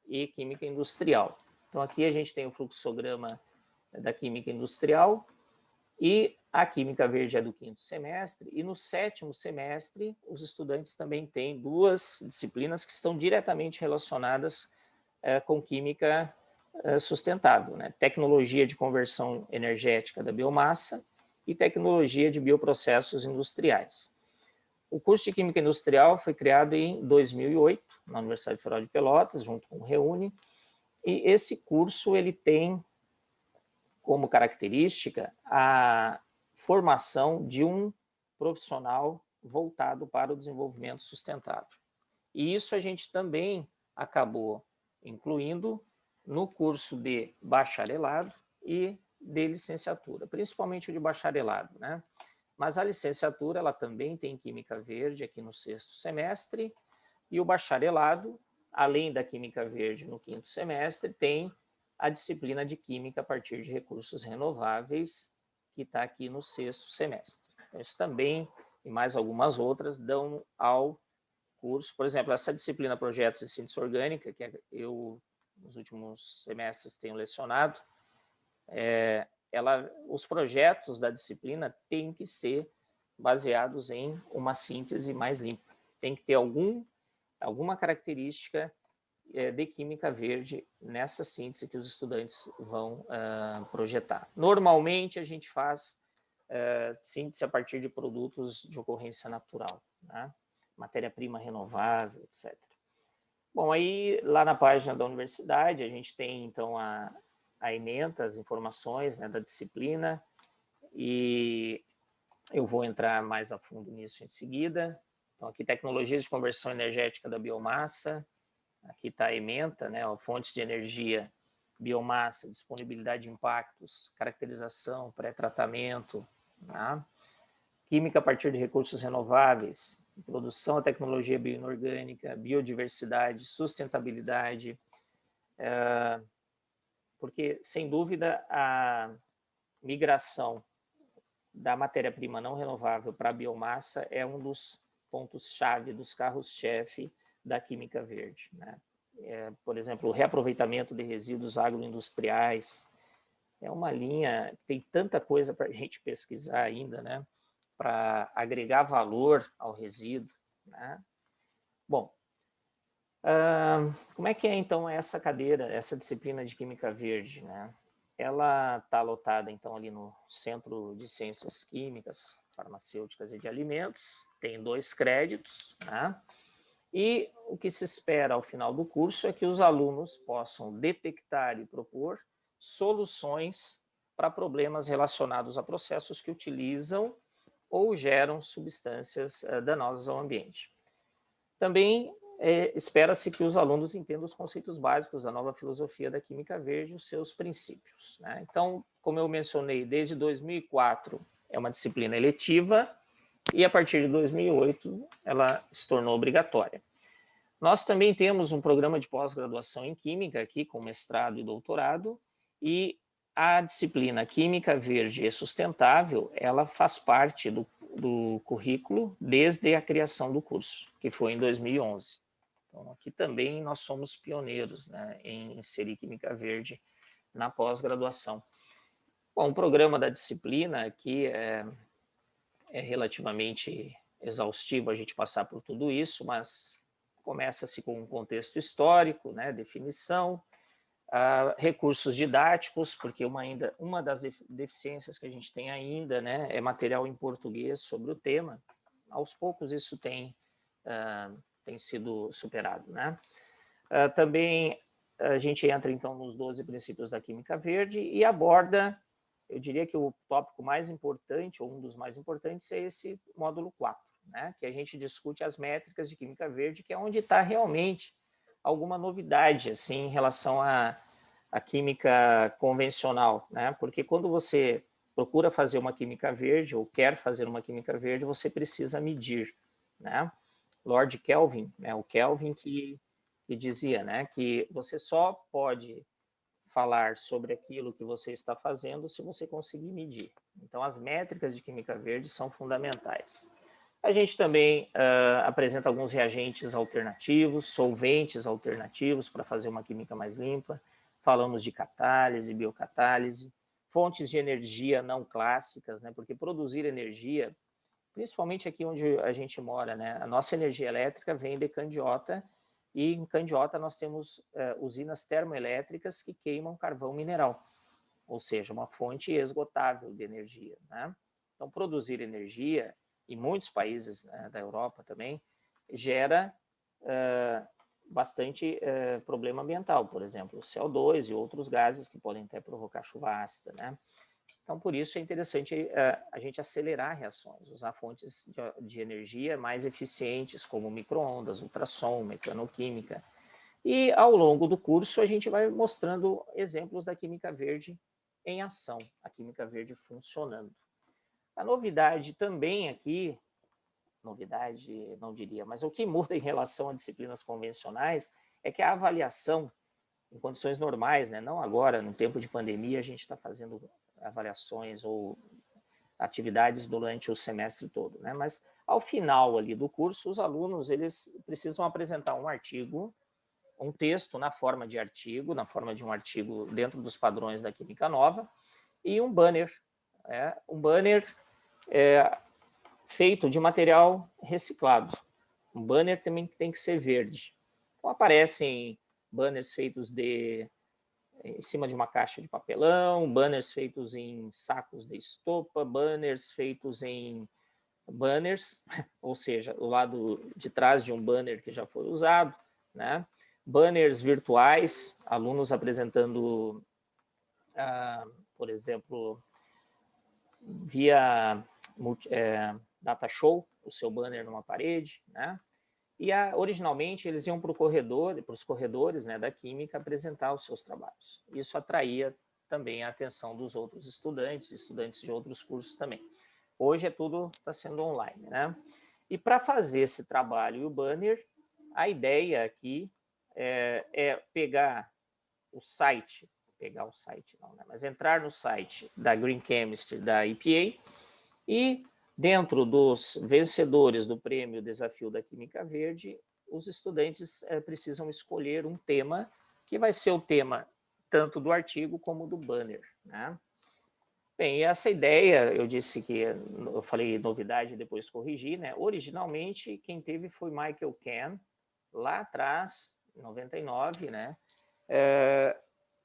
S3: e Química Industrial. Então aqui a gente tem o fluxograma da Química Industrial e a Química Verde é do 5º semestre, e no 7º semestre os estudantes também têm 2 disciplinas que estão diretamente relacionadas com Química sustentável, né? Tecnologia de conversão energética da biomassa e tecnologia de bioprocessos industriais. O curso de Química Industrial foi criado em 2008, na Universidade Federal de Pelotas, junto com o Reúne, e esse curso ele tem como característica a formação de um profissional voltado para o desenvolvimento sustentável. E isso a gente também acabou incluindo no curso de bacharelado e de licenciatura, principalmente o de bacharelado, né? Mas a licenciatura, ela também tem Química Verde aqui no 6º semestre, e o bacharelado, além da Química Verde no 5º semestre, tem a disciplina de Química a partir de recursos renováveis, que está aqui no 6º semestre. Então, isso também, e mais algumas outras, dão ao curso. Por exemplo, essa disciplina Projetos de Síntese Orgânica, que eu, nos últimos semestres, tenho lecionado, os projetos da disciplina têm que ser baseados em uma síntese mais limpa. Tem que ter alguma característica de Química Verde nessa síntese que os estudantes vão projetar. Normalmente, a gente faz síntese a partir de produtos de ocorrência natural, né? Matéria-prima renovável, etc. Bom, aí lá na página da universidade, a gente tem, então, a ementa, as informações, né, da disciplina, e eu vou entrar mais a fundo nisso em seguida. Então, aqui, tecnologias de conversão energética da biomassa. Aqui está a ementa, né, fontes de energia, biomassa, disponibilidade de impactos, caracterização, pré-tratamento, tá? Química a partir de recursos renováveis, introdução à tecnologia bioinorgânica, biodiversidade, sustentabilidade, porque, sem dúvida, a migração da matéria-prima não renovável para a biomassa é um dos pontos-chave, dos carros-chefe da Química Verde, né? Por exemplo, o reaproveitamento de resíduos agroindustriais é uma linha que tem tanta coisa para a gente pesquisar ainda, né? Para agregar valor ao resíduo, né? Bom, como é que é, então, essa cadeira, essa disciplina de Química Verde, né? Ela está lotada, então, ali no Centro de Ciências Químicas, Farmacêuticas e de Alimentos, tem 2 créditos, né? E o que se espera ao final do curso é que os alunos possam detectar e propor soluções para problemas relacionados a processos que utilizam ou geram substâncias danosas ao ambiente. Também espera-se que os alunos entendam os conceitos básicos da nova filosofia da Química Verde e os seus princípios, né? Então, como eu mencionei, desde 2004 é uma disciplina eletiva e a partir de 2008 ela se tornou obrigatória. Nós também temos um programa de pós-graduação em Química aqui, com mestrado e doutorado, e a disciplina Química Verde e Sustentável, ela faz parte do currículo desde a criação do curso, que foi em 2011. Então, aqui também nós somos pioneiros, né, em inserir Química Verde na pós-graduação. Bom, o programa da disciplina aqui é relativamente exaustivo a gente passar por tudo isso, mas começa-se com um contexto histórico, né, definição, recursos didáticos, porque uma das deficiências que a gente tem ainda, né, é material em português sobre o tema. Aos poucos isso tem sido superado, né? Também a gente entra, então, nos 12 princípios da química verde e aborda, eu diria que o tópico mais importante, ou um dos mais importantes, é esse módulo 4, né? Que a gente discute as métricas de química verde, que é onde está realmente alguma novidade assim, em relação à química convencional, né? Porque quando você procura fazer uma química verde, ou quer fazer uma química verde, você precisa medir, né? Lord Kelvin, né? O Kelvin que dizia, né, que você só pode falar sobre aquilo que você está fazendo se você conseguir medir. Então, as métricas de química verde são fundamentais. A gente também apresenta alguns reagentes alternativos, solventes alternativos para fazer uma química mais limpa. Falamos de catálise, biocatálise, fontes de energia não clássicas, né, porque produzir energia, principalmente aqui onde a gente mora, né, a nossa energia elétrica vem de Candiota, e em Candiota nós temos usinas termoelétricas que queimam carvão mineral, ou seja, uma fonte esgotável de energia, né? Então, produzir energia, em muitos países, né, da Europa também, gera bastante problema ambiental, por exemplo, o CO2 e outros gases que podem até provocar chuva ácida, né? Então, por isso é interessante a gente acelerar reações, usar fontes de energia mais eficientes, como micro-ondas, ultrassom, mecanoquímica. E, ao longo do curso, a gente vai mostrando exemplos da química verde em ação, a química verde funcionando. A novidade também aqui, novidade não diria, mas o que muda em relação a disciplinas convencionais é que a avaliação em condições normais, né, não agora, no tempo de pandemia, a gente está fazendo avaliações ou atividades durante o semestre todo, né? Mas ao final ali do curso, os alunos eles precisam apresentar um artigo, um texto na forma de artigo, na forma de um artigo dentro dos padrões da Química Nova, e um banner, feito de material reciclado. Um banner também tem que ser verde. Então aparecem banners feitos em cima de uma caixa de papelão, banners feitos em sacos de estopa, banners feitos em banners, ou seja, o lado de trás de um banner que já foi usado, né? Banners virtuais, alunos apresentando, por exemplo, via data show, o seu banner numa parede, né? E originalmente eles iam para os corredores, né, da química apresentar os seus trabalhos. Isso atraía também a atenção dos outros estudantes de outros cursos também. Hoje tudo está sendo online, né? E para fazer esse trabalho e o banner, a ideia aqui é pegar o site, mas entrar no site da Green Chemistry, da EPA, e dentro dos vencedores do prêmio Desafio da Química Verde, os estudantes precisam escolher um tema que vai ser o tema tanto do artigo como do banner, né? Bem, essa ideia, eu disse que eu falei novidade e depois corrigi, né? Originalmente, quem teve foi Michael Kahn, lá atrás, em 99, né?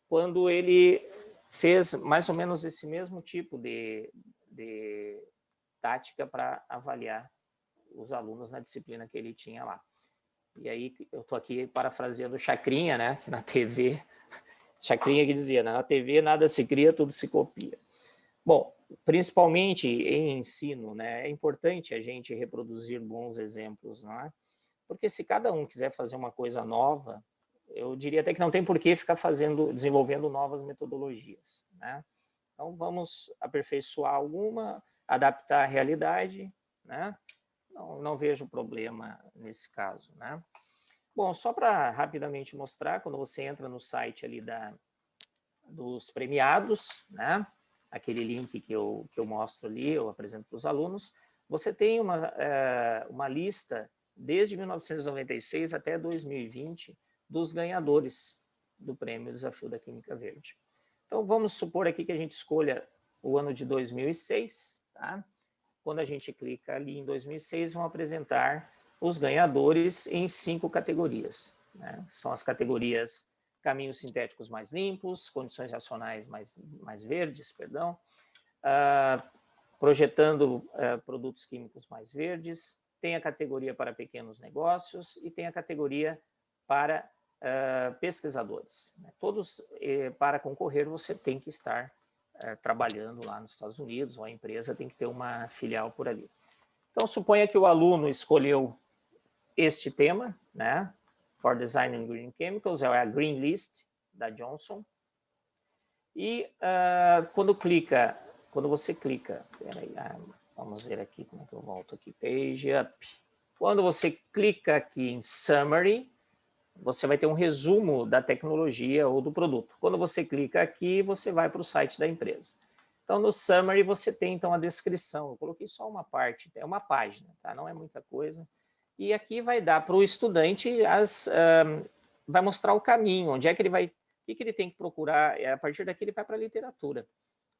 S3: Quando ele fez mais ou menos esse mesmo tipo de tática para avaliar os alunos na disciplina que ele tinha lá. E aí eu estou aqui parafraseando o Chacrinha, né? Que na TV, Chacrinha que dizia, né, na TV nada se cria, tudo se copia. Bom, principalmente em ensino, né, é importante a gente reproduzir bons exemplos, não é? Porque se cada um quiser fazer uma coisa nova, eu diria até que não tem por que ficar desenvolvendo novas metodologias, né? Então, vamos aperfeiçoar alguma, adaptar a realidade, né? Não vejo problema nesse caso, né? Bom, só para rapidamente mostrar, quando você entra no site ali dos premiados, né? Aquele link que eu mostro ali, eu apresento para os alunos, você tem uma lista desde 1996 até 2020 dos ganhadores do Prêmio Desafio da Química Verde. Então, vamos supor aqui que a gente escolha o ano de 2006, tá? Quando a gente clica ali em 2006, vão apresentar os ganhadores em 5 categorias, né? São as categorias caminhos sintéticos mais limpos, condições reacionais mais verdes, perdão, projetando produtos químicos mais verdes, tem a categoria para pequenos negócios e tem a categoria para pesquisadores. Né? Todos, para concorrer, você tem que estar trabalhando lá nos Estados Unidos, ou a empresa tem que ter uma filial por ali. Então, suponha que o aluno escolheu este tema, né? For Design and Green Chemicals, é a Green List da Johnson. E quando você clica, peraí, vamos ver aqui como é que eu volto aqui, Page Up. Quando você clica aqui em Summary, você vai ter um resumo da tecnologia ou do produto. Quando você clica aqui, você vai para o site da empresa. Então, no Summary, você tem então a descrição. Eu coloquei só uma parte, é uma página, tá? Não é muita coisa. E aqui vai dar para o estudante, vai mostrar o caminho, onde é que ele vai, o que ele tem que procurar. A partir daqui, ele vai para a literatura.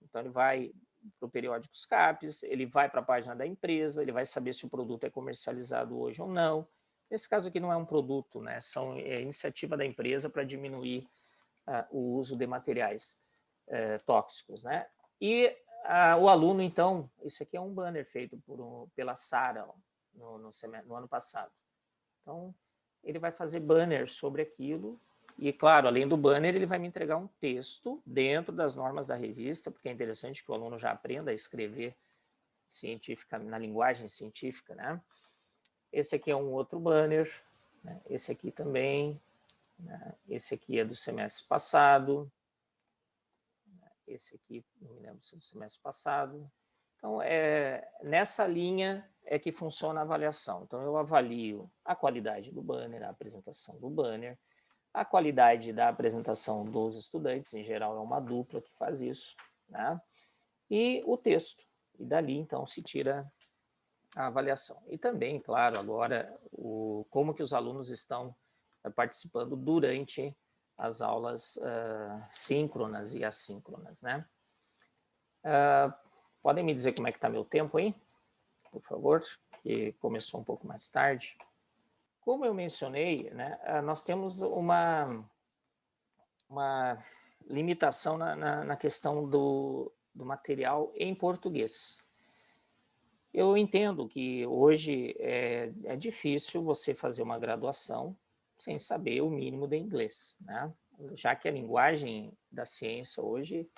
S3: Então, ele vai para o periódicos CAPES, ele vai para a página da empresa, ele vai saber se o produto é comercializado hoje ou não. Nesse caso aqui não é um produto, né? É iniciativa da empresa para diminuir o uso de materiais tóxicos, né? E o aluno, então, esse aqui é um banner feito pela Sara no ano passado. Então, ele vai fazer banner sobre aquilo e, claro, além do banner, ele vai me entregar um texto dentro das normas da revista, porque é interessante que o aluno já aprenda a escrever na linguagem científica, né? Esse aqui é um outro banner, né? Esse aqui também, né? Esse aqui é do semestre passado, esse aqui, não me lembro se é do semestre passado. Então, nessa linha é que funciona a avaliação. Então, eu avalio a qualidade do banner, a apresentação do banner, a qualidade da apresentação dos estudantes, em geral é uma dupla que faz isso, né? E o texto. E dali, então, se tira a avaliação. E também, claro, agora, como que os alunos estão participando durante as aulas síncronas e assíncronas, né? Podem me dizer como é que está meu tempo aí, por favor, que começou um pouco mais tarde. Como eu mencionei, né, nós temos uma limitação na questão do material em português. Eu entendo que hoje é difícil você fazer uma graduação sem saber o mínimo de inglês, né? Já que a linguagem da ciência hoje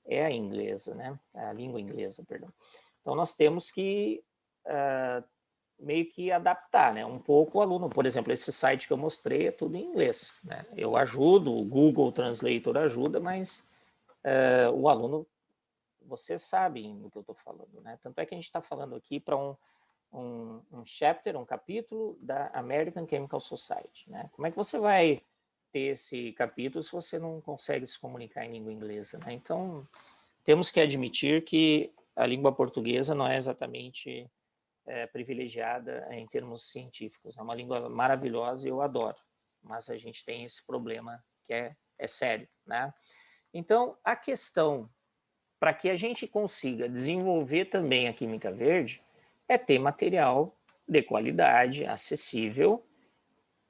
S3: é a inglesa, né? A língua inglesa, perdão. Então, nós temos que meio que adaptar, né? Um pouco o aluno. Por exemplo, esse site que eu mostrei é tudo em inglês, né? Eu ajudo, o Google Translator ajuda, mas o aluno, vocês sabem do que eu estou falando, né? Tanto é que a gente está falando aqui para um chapter, um capítulo da American Chemical Society, né? Como é que você vai ter esse capítulo se você não consegue se comunicar em língua inglesa, né? Então, temos que admitir que a língua portuguesa não é exatamente privilegiada em termos científicos. É uma língua maravilhosa e eu adoro, mas a gente tem esse problema que é sério, né? Então, a questão para que a gente consiga desenvolver também a química verde é ter material de qualidade, acessível,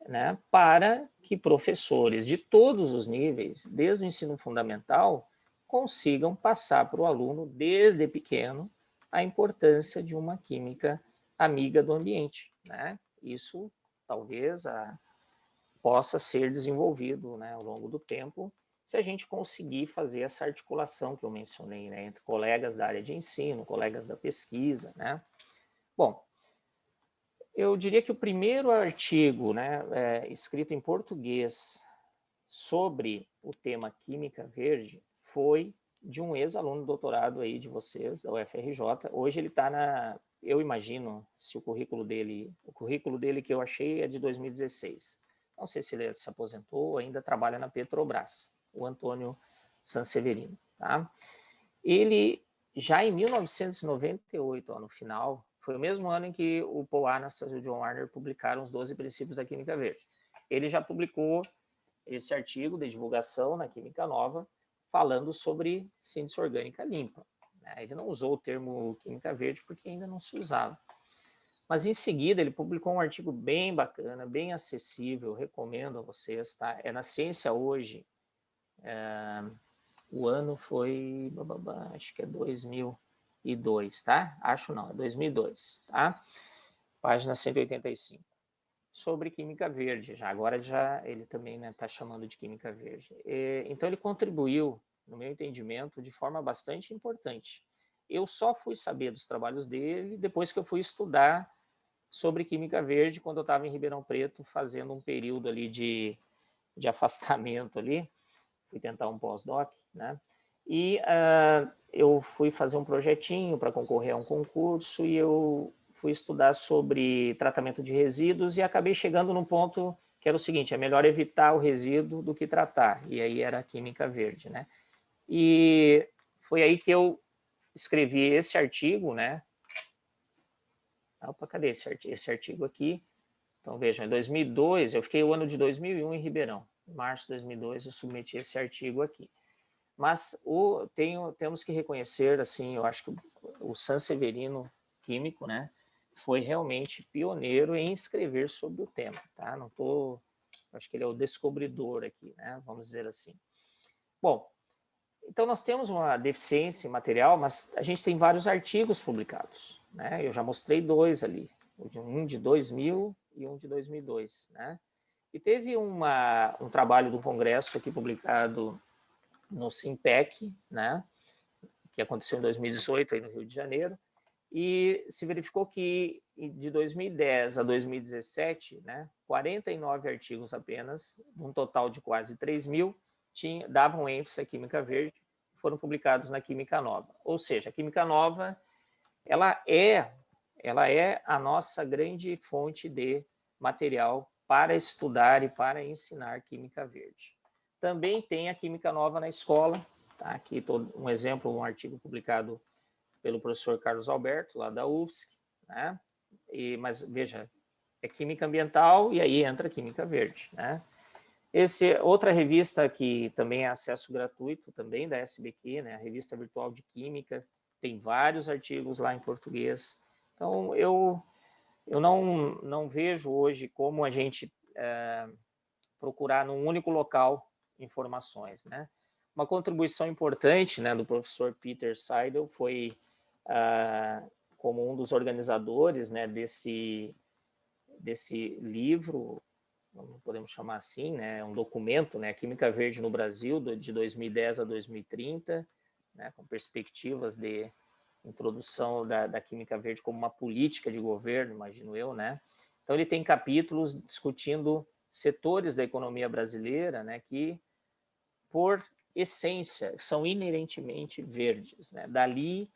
S3: né, para que professores de todos os níveis, desde o ensino fundamental, consigam passar para o aluno, desde pequeno, a importância de uma química amiga do ambiente, né? Isso talvez possa ser desenvolvido, né, ao longo do tempo, se a gente conseguir fazer essa articulação que eu mencionei, né, entre colegas da área de ensino, colegas da pesquisa, né? Bom, eu diria que o primeiro artigo, né, escrito em português sobre o tema Química Verde foi de um ex-aluno do doutorado aí de vocês, da UFRJ. Hoje ele está eu imagino, se o currículo dele que eu achei é de 2016. Não sei se ele se aposentou ou ainda trabalha na Petrobras, o Antônio Sanseverino, tá? Ele, já em 1998, no final, foi o mesmo ano em que o Paul Anastas e o John Warner publicaram os 12 princípios da Química Verde. Ele já publicou esse artigo de divulgação na Química Nova, falando sobre síntese orgânica limpa. Ele não usou o termo Química Verde porque ainda não se usava. Mas em seguida ele publicou um artigo bem bacana, bem acessível, recomendo a vocês, tá? É na Ciência Hoje, o ano foi, acho que é 2002, tá? Acho não, é 2002, tá? Página 185. sobre química verde. Agora ele também está chamando de química verde. Então ele contribuiu, no meu entendimento, de forma bastante importante. Eu só fui saber dos trabalhos dele depois que eu fui estudar sobre química verde, quando eu estava em Ribeirão Preto, fazendo um período ali de afastamento ali, fui tentar um pós-doc, né? E eu fui fazer um projetinho para concorrer a um concurso e eu fui estudar sobre tratamento de resíduos e acabei chegando num ponto que era o seguinte: é melhor evitar o resíduo do que tratar. E aí era a química verde, né? E foi aí que eu escrevi esse artigo, né? Opa, cadê esse artigo aqui? Então, vejam, em 2002, eu fiquei o ano de 2001 em Ribeirão. Em março de 2002, eu submeti esse artigo aqui. Mas temos que reconhecer, assim, eu acho que o Sanseverino Químico, né, foi realmente pioneiro em escrever sobre o tema, tá? Acho que ele é o descobridor aqui, né, vamos dizer assim. Bom, então nós temos uma deficiência em material, mas a gente tem vários artigos publicados, né? Eu já mostrei 2 ali, um de 2000 e um de 2002, né? E teve um trabalho do congresso aqui publicado no Simpec, né, que aconteceu em 2018 aí no Rio de Janeiro, e se verificou que de 2010 a 2017, né, 49 artigos apenas, um total de quase 3.000, davam ênfase à química verde, foram publicados na Química Nova. Ou seja, a Química Nova ela é a nossa grande fonte de material para estudar e para ensinar química verde. Também tem a Química Nova na escola, tá? Aqui um exemplo, um artigo publicado pelo professor Carlos Alberto, lá da UFSC, né? Mas veja, é química ambiental e aí entra a química verde, né? Outra revista que também é acesso gratuito, também da SBQ, né? A Revista Virtual de Química, tem vários artigos lá em português. Então, eu não vejo hoje como a gente procurar num único local informações, né? Uma contribuição importante, né, do professor Peter Seidel foi como um dos organizadores, né, desse livro, podemos chamar assim, né, um documento, né, Química Verde no Brasil, de 2010 a 2030, né, com perspectivas de introdução da química verde como uma política de governo, imagino eu, né? Então ele tem capítulos discutindo setores da economia brasileira, né, que por essência são inerentemente verdes, né? Dali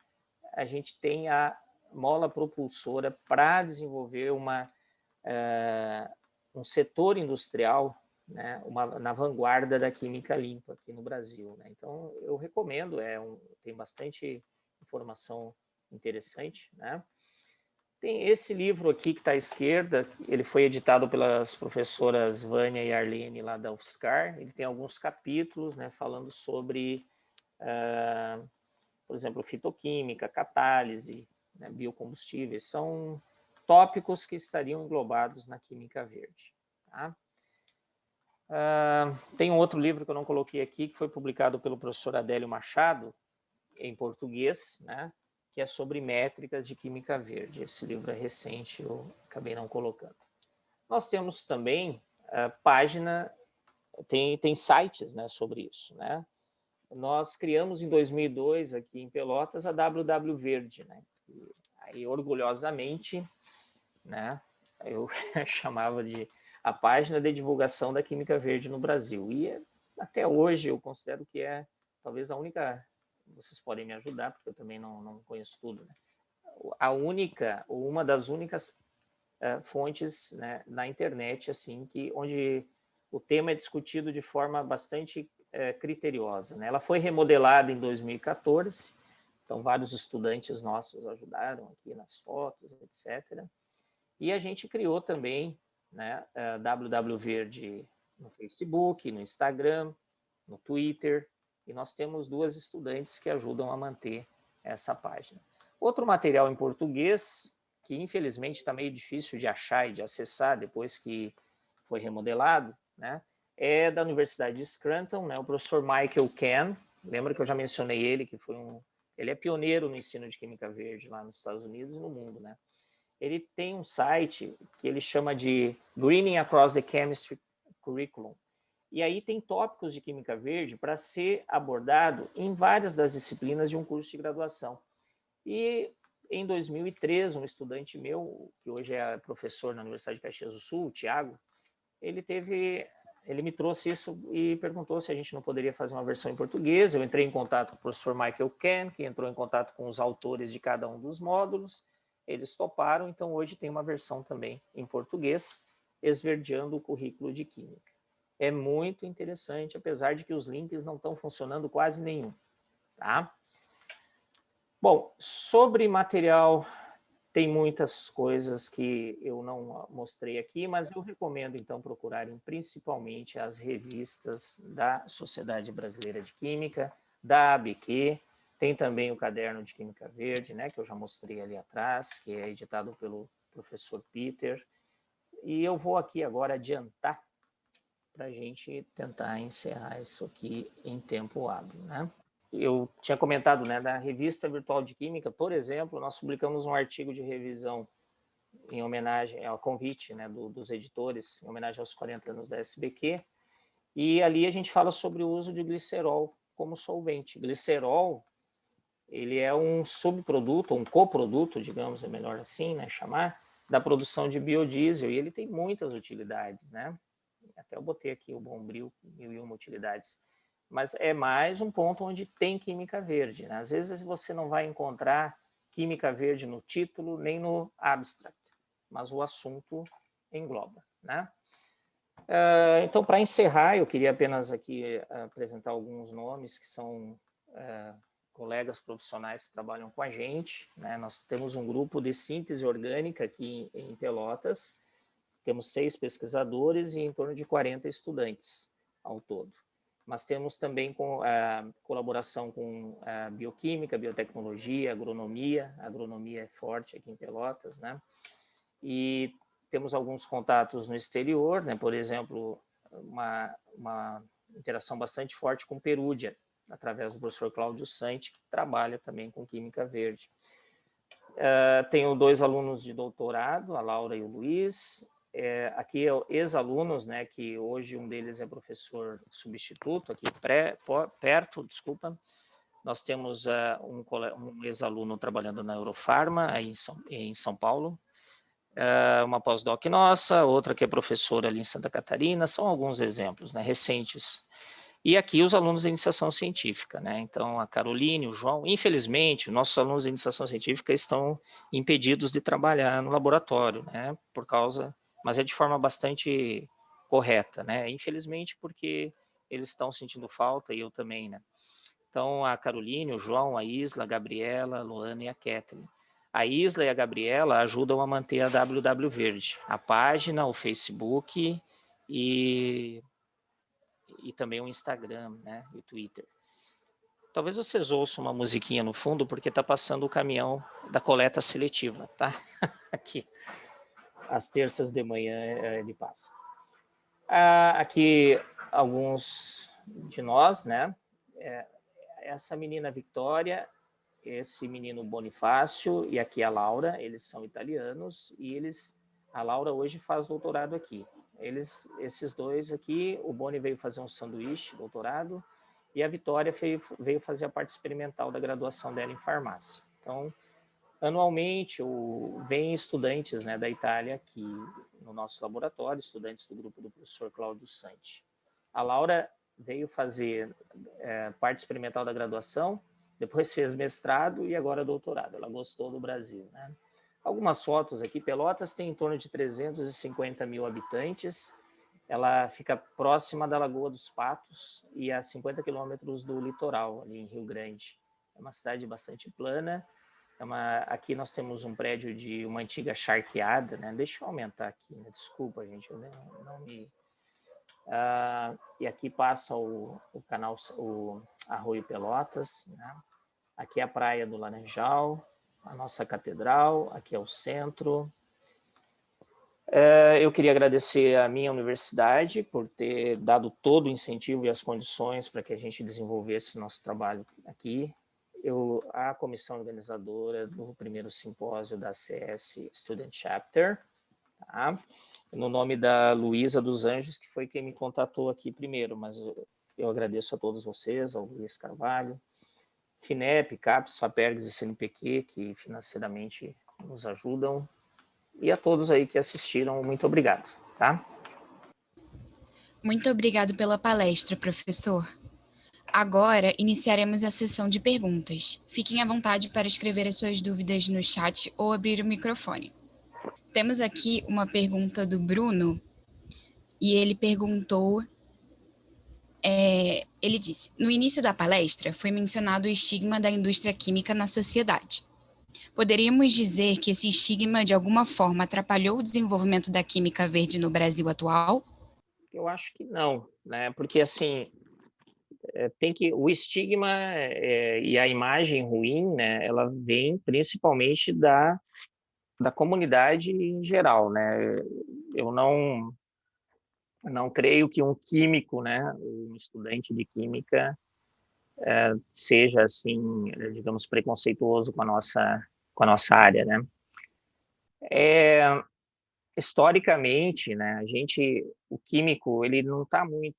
S3: a gente tem a mola propulsora para desenvolver um setor industrial, né, na vanguarda da química limpa aqui no Brasil, né? Então eu recomendo, tem bastante informação interessante, né? Tem esse livro aqui que está à esquerda, ele foi editado pelas professoras Vânia e Arlene lá da UFSCar. Ele tem alguns capítulos, né, falando sobre, por exemplo, fitoquímica, catálise, né, biocombustíveis. São tópicos que estariam englobados na química verde. Tá? Tem um outro livro que eu não coloquei aqui, que foi publicado pelo professor Adélio Machado, em português, né, que é sobre métricas de química verde. Esse livro é recente, eu acabei não colocando. Nós temos também página, tem sites, né, sobre isso, né? Nós criamos em 2002 aqui em Pelotas a WW Verde, né? E aí orgulhosamente, né, eu chamava de a página de divulgação da química verde no Brasil. E até hoje eu considero que é talvez a única. Vocês podem me ajudar, porque eu também não conheço tudo, né? Ou uma das únicas fontes, né, na internet, assim, onde o tema é discutido de forma bastante criteriosa, né? Ela foi remodelada em 2014, então vários estudantes nossos ajudaram aqui nas fotos, etc. E a gente criou também, né, WW Verde no Facebook, no Instagram, no Twitter, e nós temos 2 estudantes que ajudam a manter essa página. Outro material em português, que infelizmente está meio difícil de achar e de acessar depois que foi remodelado, né, é da Universidade de Scranton, né, o professor Michael Ken. Lembra que eu já mencionei ele, que foi ele é pioneiro no ensino de química verde lá nos Estados Unidos e no mundo, né? ele tem um site que ele chama de Greening Across the Chemistry Curriculum. E aí tem tópicos de Química Verde para ser abordado em várias das disciplinas de um curso de graduação. E em 2003, um estudante meu, que hoje é professor na Universidade de Caxias do Sul, o Thiago, ele me trouxe isso e perguntou se a gente não poderia fazer uma versão em português. Eu entrei em contato com o professor Michael Ken, que entrou em contato com os autores de cada um dos módulos. Eles toparam, então hoje tem uma versão também em português, esverdeando o currículo de Química. É muito interessante, apesar de que os links não estão funcionando quase nenhum. Tá? Bom, sobre material, tem muitas coisas que eu não mostrei aqui, mas eu recomendo, então, procurarem principalmente as revistas da Sociedade Brasileira de Química, da ABQ, tem também o Caderno de Química Verde, né, que eu já mostrei ali atrás, que é editado pelo professor Peter. E eu vou aqui agora adiantar para a gente tentar encerrar isso aqui em tempo hábil, né? Eu tinha comentado, né, da Revista Virtual de Química, por exemplo, nós publicamos um artigo de revisão em homenagem ao convite, né, dos editores, em homenagem aos 40 anos da SBQ, e ali a gente fala sobre o uso de glicerol como solvente. Glicerol, ele é um subproduto, um coproduto, digamos, é melhor assim, né, chamar, da produção de biodiesel, e ele tem muitas utilidades, né? Até eu botei aqui o Bombril, 1001 utilidades. Mas é mais um ponto onde tem química verde, né? Às vezes você não vai encontrar química verde no título, nem no abstract, mas o assunto engloba, né? Então, para encerrar, eu queria apenas aqui apresentar alguns nomes que são colegas profissionais que trabalham com a gente, né? Nós temos um grupo de síntese orgânica aqui em Pelotas, temos 6 pesquisadores e em torno de 40 estudantes ao todo. Mas temos também colaboração com bioquímica, biotecnologia, agronomia. A agronomia é forte aqui em Pelotas, né? E temos alguns contatos no exterior, né? Por exemplo, uma interação bastante forte com Perúdia, através do professor Cláudio Santi, que trabalha também com química verde. Tenho 2 alunos de doutorado, a Laura e o Luiz. Aqui ex-alunos, né, que hoje um deles é professor substituto, aqui perto, desculpa. Nós temos um ex-aluno trabalhando na Eurofarma, aí em São Paulo, uma pós-doc nossa, outra que é professora ali em Santa Catarina, são alguns exemplos, né, recentes. E aqui os alunos de iniciação científica, né? Então, a Caroline, o João, infelizmente, nossos alunos de iniciação científica estão impedidos de trabalhar no laboratório, né? Mas é de forma bastante correta, né? Infelizmente, porque eles estão sentindo falta e eu também, né? Então, a Caroline, o João, a Isla, a Gabriela, a Luana e a Kathleen. A Isla e a Gabriela ajudam a manter a WW Verde, a página, o Facebook e também o Instagram, né, e o Twitter. Talvez vocês ouçam uma musiquinha no fundo, porque está passando o caminhão da coleta seletiva, tá? Aqui, às terças de manhã ele passa. Aqui alguns de nós, né? Essa menina Victoria, esse menino Bonifácio e aqui a Laura, eles são italianos e a Laura hoje faz doutorado aqui. Esses 2 aqui, o Boni veio fazer um sanduíche, doutorado, e a Vitória veio fazer a parte experimental da graduação dela em farmácia. Então, anualmente, vêm estudantes, né, da Itália aqui no nosso laboratório, estudantes do grupo do professor Cláudio Santi. A Laura veio fazer parte experimental da graduação, depois fez mestrado e agora doutorado. Ela gostou do Brasil, né? Algumas fotos aqui. Pelotas tem em torno de 350 mil habitantes. Ela fica próxima da Lagoa dos Patos e a 50 quilômetros do litoral, ali em Rio Grande. É uma cidade bastante plana. Aqui nós temos um prédio de uma antiga charqueada, né? Deixa eu aumentar aqui, né? Desculpa, gente, eu não me... e aqui passa o canal, o Arroio Pelotas, né? Aqui é a Praia do Laranjal, a nossa catedral, aqui é o centro. Eu queria agradecer à minha universidade por ter dado todo o incentivo e as condições para que a gente desenvolvesse nosso trabalho aqui. a comissão organizadora do primeiro simpósio da CS Student Chapter, tá? No nome da Luísa dos Anjos, que foi quem me contatou aqui primeiro, mas eu agradeço a todos vocês, ao Luiz Carvalho, FINEP, CAPES, FAPERGS e CNPq, que financeiramente nos ajudam, e a todos aí que assistiram, muito obrigado, tá?
S2: Muito obrigado pela palestra, professor. Agora, iniciaremos a sessão de perguntas. Fiquem à vontade para escrever as suas dúvidas no chat ou abrir o microfone. Temos aqui uma pergunta do Bruno, e ele perguntou, ele disse, no início da palestra foi mencionado o estigma da indústria química na sociedade. Poderíamos dizer que esse estigma, de alguma forma, atrapalhou o desenvolvimento da química verde no Brasil atual?
S3: Eu acho que não, né? Porque, assim, o estigma e a imagem ruim, né? Ela vem principalmente da comunidade em geral, né? Eu não creio que um químico, né? Um estudante de química seja, assim, digamos, preconceituoso com a nossa área, né? Historicamente, né? O químico, ele não está muito.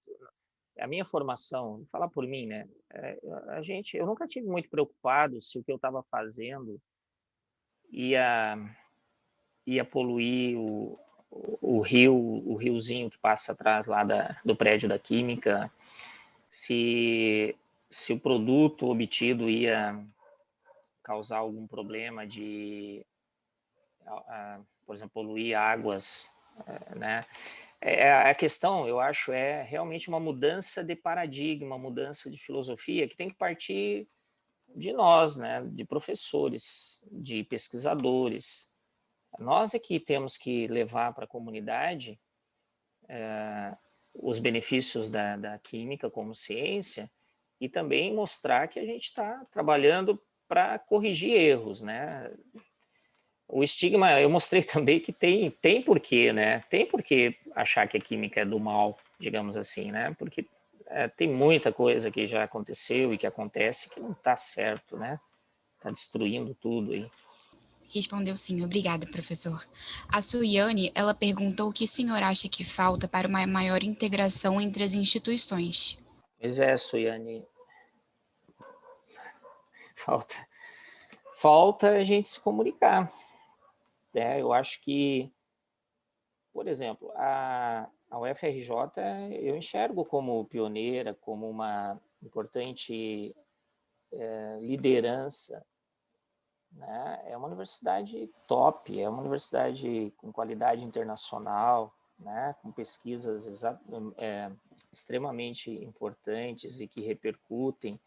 S3: A minha formação, vou falar por mim, né? Eu nunca tive muito preocupado se o que eu estava fazendo ia poluir o riozinho que passa atrás lá do prédio da química, se o produto obtido ia causar algum problema de, por exemplo, poluir águas, né? A questão, eu acho, é realmente uma mudança de paradigma, uma mudança de filosofia que tem que partir de nós, né? De professores, de pesquisadores. Nós é que temos que levar para a comunidade os benefícios da química como ciência e também mostrar que a gente está trabalhando para corrigir erros, né? O estigma, eu mostrei também que tem porquê, né? Tem porquê achar que a química é do mal, digamos assim, né? Porque tem muita coisa que já aconteceu e que acontece que não está certo, né? Está destruindo tudo aí.
S2: Respondeu sim, obrigada, professor. A Suiane, ela perguntou o que o senhor acha que falta para uma maior integração entre as instituições.
S3: Pois é, Suiane, falta a gente se comunicar, né? Eu acho que, por exemplo, a UFRJ eu enxergo como pioneira, como uma importante liderança, né? É uma universidade top, é uma universidade com qualidade internacional, né? Com pesquisas extremamente importantes e que repercutem,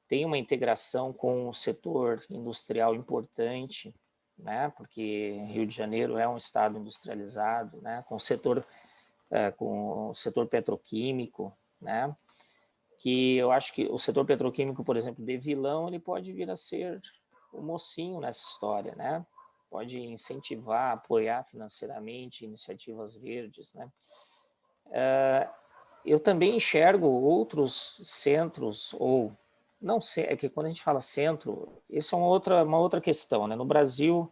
S3: tem uma integração com o setor industrial importante, né? Porque Rio de Janeiro é um estado industrializado, né? Com o setor petroquímico, né? Que eu acho que o setor petroquímico, por exemplo, de vilão, ele pode vir a ser o mocinho nessa história, né? Pode incentivar, apoiar financeiramente iniciativas verdes, né? Eu também enxergo outros centros, ou não sei, é que quando a gente fala centro, isso é uma outra questão, né? No Brasil,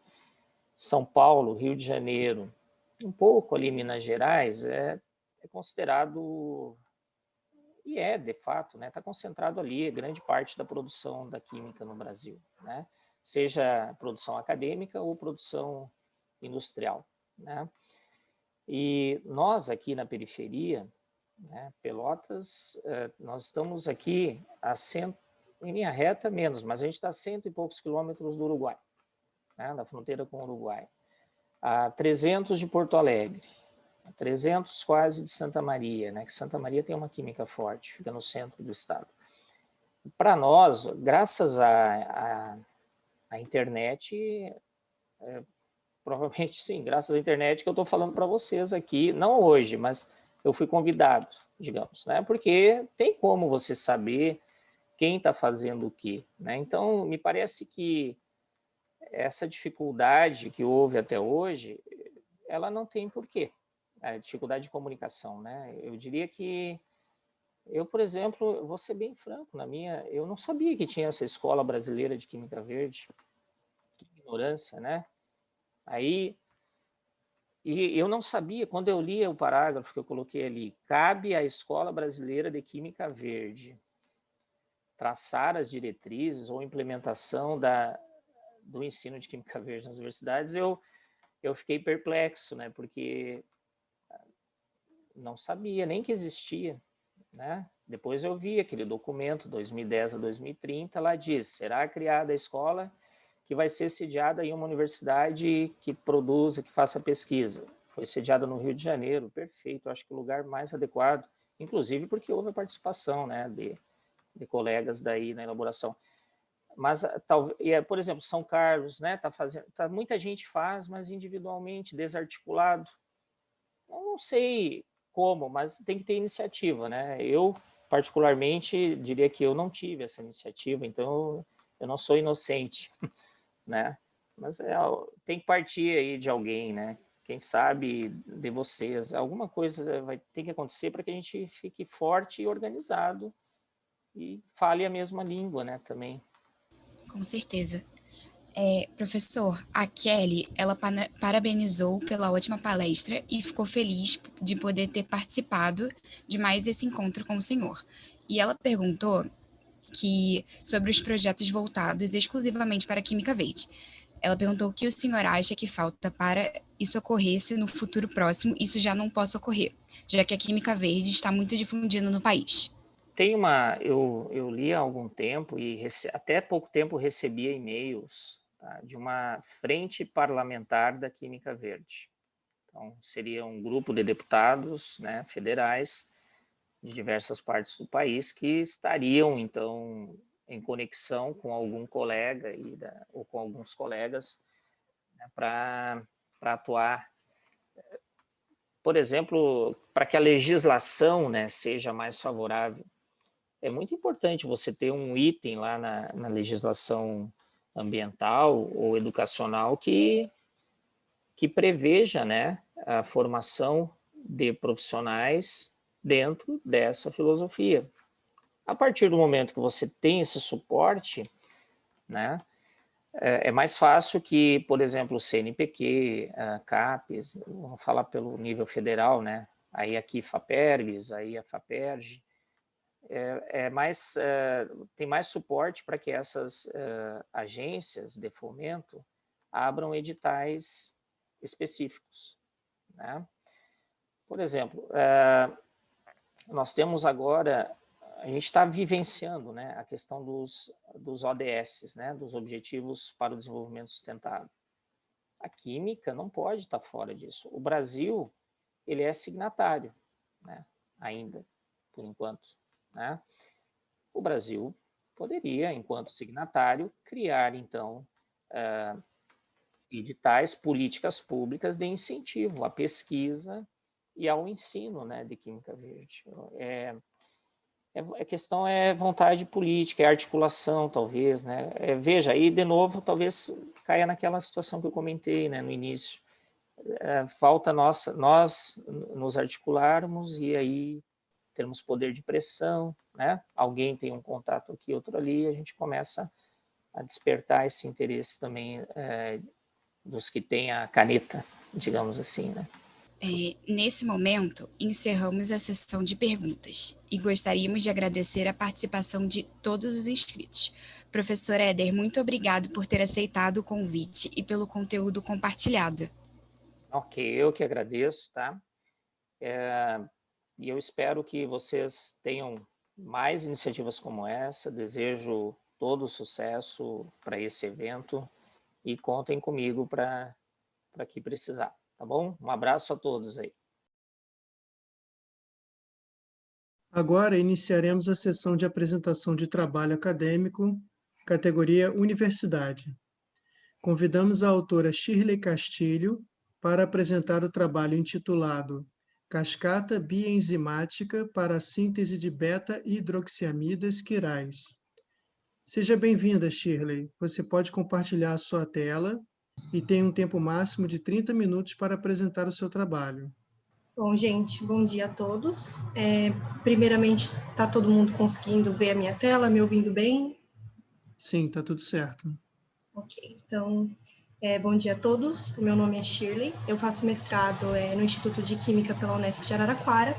S3: São Paulo, Rio de Janeiro, um pouco ali Minas Gerais, é considerado, e de fato, né? Está concentrado ali grande parte da produção da química no Brasil, né? Seja produção acadêmica ou produção industrial, né? E nós aqui na periferia, né, Pelotas, nós estamos aqui em linha reta menos, mas a gente está a 100 e poucos quilômetros do Uruguai, né, da fronteira com o Uruguai, a 300 de Porto Alegre, a 300 quase de Santa Maria, né, que Santa Maria tem uma química forte, fica no centro do estado. Para nós, graças à internet, provavelmente sim, graças à internet que eu estou falando para vocês aqui, não hoje, mas eu fui convidado, digamos, né? Porque tem como você saber quem está fazendo o quê, né? Então, me parece que essa dificuldade que houve até hoje, ela não tem porquê. A dificuldade de comunicação, né? Eu diria que Eu, por exemplo, eu vou ser bem franco, eu não sabia que tinha essa escola brasileira de Química Verde. Que ignorância, né? Aí, e eu não sabia, quando eu li o parágrafo que eu coloquei ali, cabe à Escola Brasileira de Química Verde traçar as diretrizes ou implementação do ensino de Química Verde nas universidades, eu fiquei perplexo, né? Porque não sabia nem que existia, né? Depois eu vi aquele documento, 2010 a 2030, lá diz, será criada a escola que vai ser sediada em uma universidade que produza, que faça pesquisa. Foi sediada no Rio de Janeiro, perfeito, acho que o lugar mais adequado, inclusive porque houve a participação, né, de colegas daí na elaboração. Mas, por exemplo, São Carlos, né, muita gente faz, mas individualmente, desarticulado. Eu não sei como, mas tem que ter iniciativa, né? Eu, particularmente, diria que eu não tive essa iniciativa, então eu não sou inocente, né? Mas tem que partir aí de alguém, né? Quem sabe de vocês. Alguma coisa vai ter que acontecer para que a gente fique forte e organizado e fale a mesma língua, né? Também.
S2: Com certeza. Professor, a Kelly, ela parabenizou pela ótima palestra e ficou feliz de poder ter participado de mais esse encontro com o senhor. E ela perguntou sobre os projetos voltados exclusivamente para a Química Verde. Ela perguntou o que o senhor acha que falta para isso ocorrer se no futuro próximo isso já não possa ocorrer, já que a Química Verde está muito difundida no país.
S3: Eu li há algum tempo e até pouco tempo recebia e-mails, tá, de uma frente parlamentar da Química Verde. Então, seria um grupo de deputados, né, federais de diversas partes do país que estariam, então, em conexão com algum colega ou com alguns colegas, né, para atuar, por exemplo, para que a legislação, né, seja mais favorável. É muito importante você ter um item lá na legislação ambiental ou educacional que preveja, né, a formação de profissionais dentro dessa filosofia. A partir do momento que você tem esse suporte, né, é mais fácil que, por exemplo, o CNPq, a CAPES, vamos falar pelo nível federal, né, aí aqui FAPERGS, aí a FAPERJ, tem mais suporte para que essas agências de fomento abram editais específicos, né? Por exemplo, nós temos agora, a gente está vivenciando, né, a questão dos ODS, né, dos Objetivos para o Desenvolvimento Sustentável. A química não pode estar fora disso. O Brasil, ele é signatário, né, ainda, por enquanto, né? O Brasil poderia, enquanto signatário, criar, então, editais, políticas públicas de incentivo à pesquisa e ao ensino, né, de Química Verde. A questão é vontade política, é articulação, talvez, né? Veja, aí, de novo, talvez caia naquela situação que eu comentei, né, no início. Falta nós nos articularmos e aí termos poder de pressão, né? Alguém tem um contato aqui, outro ali, a gente começa a despertar esse interesse também dos que têm a caneta, digamos assim, né?
S2: Nesse momento, encerramos a sessão de perguntas e gostaríamos de agradecer a participação de todos os inscritos. Professor Éder, muito obrigado por ter aceitado o convite e pelo conteúdo compartilhado.
S3: Ok, eu que agradeço, tá? E eu espero que vocês tenham mais iniciativas como essa. Desejo todo o sucesso para esse evento e contem comigo para que precisar, tá bom? Um abraço a todos aí.
S1: Agora iniciaremos a sessão de apresentação de trabalho acadêmico, categoria Universidade. Convidamos a autora Shirley Castilho para apresentar o trabalho intitulado Cascata Bioenzimática para a Síntese de Beta-hidroxiamidas quirais. Seja bem-vinda, Shirley. Você pode compartilhar a sua tela e tem um tempo máximo de 30 minutos para apresentar o seu trabalho.
S4: Bom, gente, bom dia a todos. Primeiramente, está todo mundo conseguindo ver a minha tela, me ouvindo bem?
S1: Sim, tá tudo certo.
S4: Ok, então, bom dia a todos. O meu nome é Shirley, eu faço mestrado no Instituto de Química pela Unesp de Araraquara,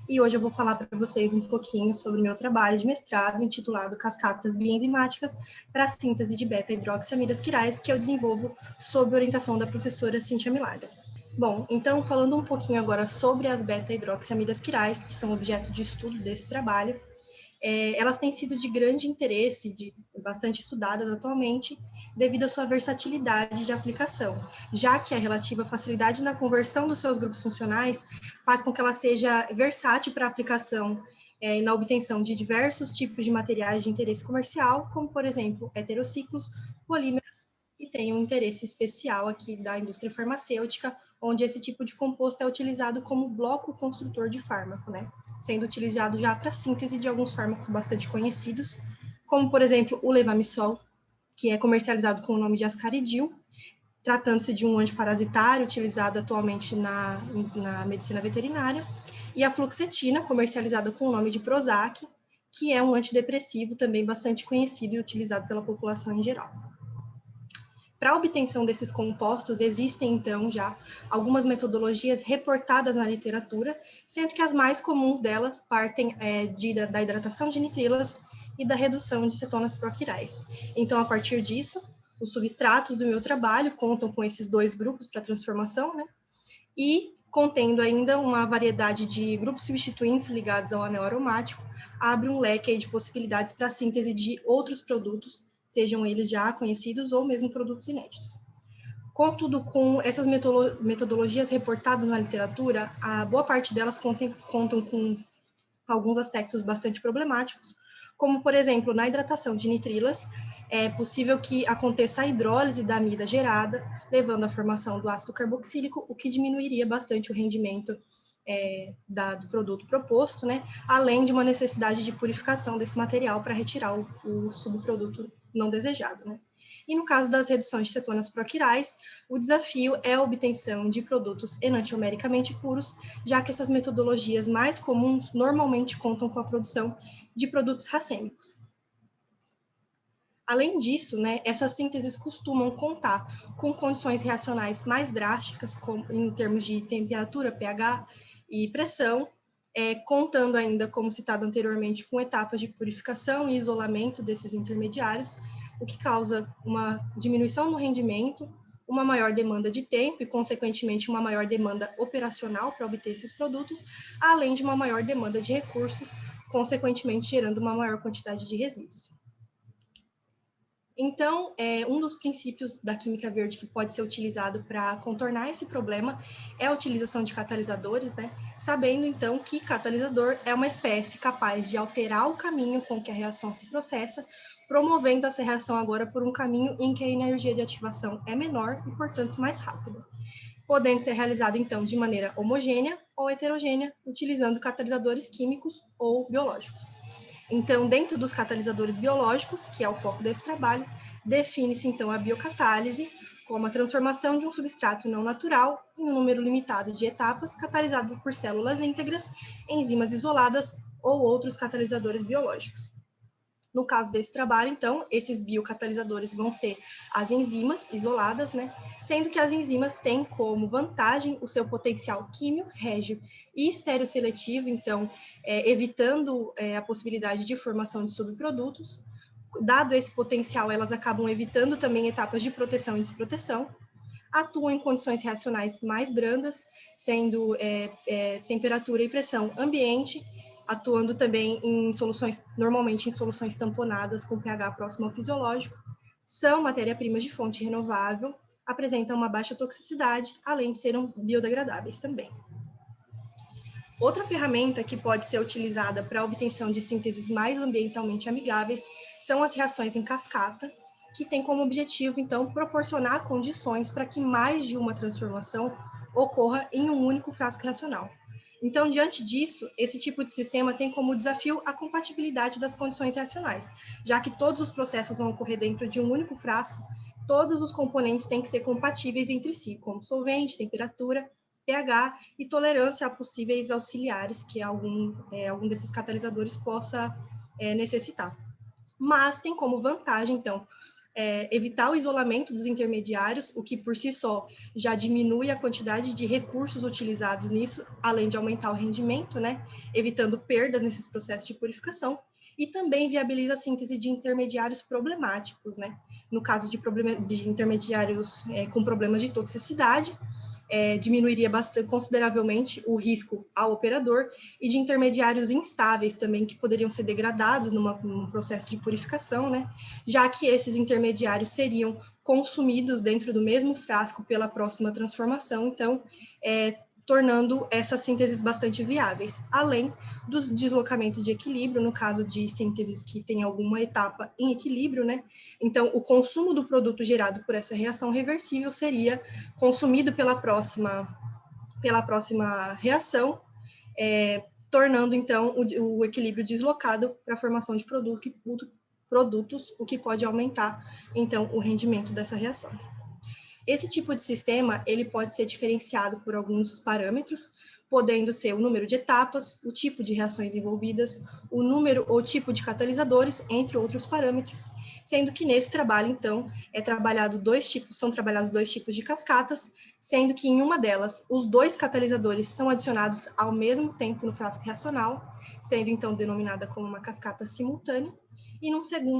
S4: e hoje eu vou falar para vocês um pouquinho sobre o meu trabalho de mestrado intitulado Cascatas Bioenzimáticas para a síntese de beta-hidroxiamidas quirais, que eu desenvolvo sob orientação da professora Cíntia Milagro. Bom, então, falando um pouquinho agora sobre as beta-hidroxiamidas quirais, que são objeto de estudo desse trabalho, elas têm sido de grande interesse, bastante estudadas atualmente, devido à sua versatilidade de aplicação, já que a relativa facilidade na conversão dos seus grupos funcionais faz com que ela seja versátil para aplicação na obtenção de diversos tipos de materiais de interesse comercial, como, por exemplo, heterociclos, polímeros, e tem um interesse especial aqui da indústria farmacêutica, onde esse tipo de composto é utilizado como bloco construtor de fármaco, né? Sendo utilizado já para síntese de alguns fármacos bastante conhecidos, como, por exemplo, o levamisol, que é comercializado com o nome de ascaridil, tratando-se de um antiparasitário utilizado atualmente na medicina veterinária, e a fluoxetina, comercializada com o nome de Prozac, que é um antidepressivo também bastante conhecido e utilizado pela população em geral. Para a obtenção desses compostos, existem, então, já algumas metodologias reportadas na literatura, sendo que as mais comuns delas partem da hidratação de nitrilas e da redução de cetonas proquirais. Então, a partir disso, os substratos do meu trabalho contam com esses dois grupos para transformação, né? E contendo ainda uma variedade de grupos substituintes ligados ao anel aromático, abre um leque aí de possibilidades para a síntese de outros produtos, sejam eles já conhecidos ou mesmo produtos inéditos. Contudo, com essas metodologias reportadas na literatura, a boa parte delas contam com alguns aspectos bastante problemáticos, como, por exemplo, na hidratação de nitrilas, é possível que aconteça a hidrólise da amida gerada, levando à formação do ácido carboxílico, o que diminuiria bastante o rendimento do produto proposto, né? Além de uma necessidade de purificação desse material para retirar o subproduto não desejado, né? E no caso das reduções de cetonas proquirais, o desafio é a obtenção de produtos enantiomericamente puros, já que essas metodologias mais comuns normalmente contam com a produção de produtos racêmicos. Além disso, né, essas sínteses costumam contar com condições reacionais mais drásticas, em termos de temperatura, pH e pressão, contando ainda, como citado anteriormente, com etapas de purificação e isolamento desses intermediários, o que causa uma diminuição no rendimento, uma maior demanda de tempo e, consequentemente, uma maior demanda operacional para obter esses produtos, além de uma maior demanda de recursos, consequentemente gerando uma maior quantidade de resíduos. Então, um dos princípios da química verde que pode ser utilizado para contornar esse problema é a utilização de catalisadores, né? Sabendo, então, que catalisador é uma espécie capaz de alterar o caminho com que a reação se processa, promovendo essa reação agora por um caminho em que a energia de ativação é menor e, portanto, mais rápida, podendo ser realizado, então, de maneira homogênea ou heterogênea, utilizando catalisadores químicos ou biológicos. Então, dentro dos catalisadores biológicos, que é o foco desse trabalho, define-se, então, a biocatálise como a transformação de um substrato não natural em um número limitado de etapas, catalisado por células íntegras, enzimas isoladas ou outros catalisadores biológicos. No caso desse trabalho, então, esses biocatalisadores vão ser as enzimas isoladas, né? Sendo que as enzimas têm como vantagem o seu potencial químio, régio e estereoseletivo, então, evitando a possibilidade de formação de subprodutos. Dado esse potencial, elas acabam evitando também etapas de proteção e desproteção, atuam em condições reacionais mais brandas, sendo temperatura e pressão ambiente, atuando também em soluções, normalmente em soluções tamponadas com pH próximo ao fisiológico, são matéria-primas de fonte renovável, apresentam uma baixa toxicidade, além de serem biodegradáveis também. Outra ferramenta que pode ser utilizada para a obtenção de sínteses mais ambientalmente amigáveis são as reações em cascata, que tem como objetivo, então, proporcionar condições para que mais de uma transformação ocorra em um único frasco reacional. Então, diante disso, esse tipo de sistema tem como desafio a compatibilidade das condições reacionais, já que todos os processos vão ocorrer dentro de um único frasco, todos os componentes têm que ser compatíveis entre si, como solvente, temperatura, pH e tolerância a possíveis auxiliares que algum desses catalisadores possa necessitar. Mas tem como vantagem, então, evitar o isolamento dos intermediários, o que por si só já diminui a quantidade de recursos utilizados nisso, além de aumentar o rendimento, né, evitando perdas nesses processos de purificação, e também viabiliza a síntese de intermediários problemáticos, né, no caso de intermediários com problemas de toxicidade, diminuiria consideravelmente o risco ao operador, e de intermediários instáveis também, que poderiam ser degradados num processo de purificação, né? Já que esses intermediários seriam consumidos dentro do mesmo frasco pela próxima transformação, então, tornando essas sínteses bastante viáveis, além do deslocamento de equilíbrio, no caso de sínteses que tem alguma etapa em equilíbrio, né? Então, o consumo do produto gerado por essa reação reversível seria consumido pela próxima reação, tornando, então, o equilíbrio deslocado para a formação de produtos, o que pode aumentar, então, o rendimento dessa reação. Esse tipo de sistema, ele pode ser diferenciado por alguns parâmetros, podendo ser o número de etapas, o tipo de reações envolvidas, o número ou tipo de catalisadores, entre outros parâmetros, sendo que nesse trabalho, então, são trabalhados dois tipos de cascatas, sendo que em uma delas, os dois catalisadores são adicionados ao mesmo tempo no frasco reacional, sendo então denominada como uma cascata simultânea, e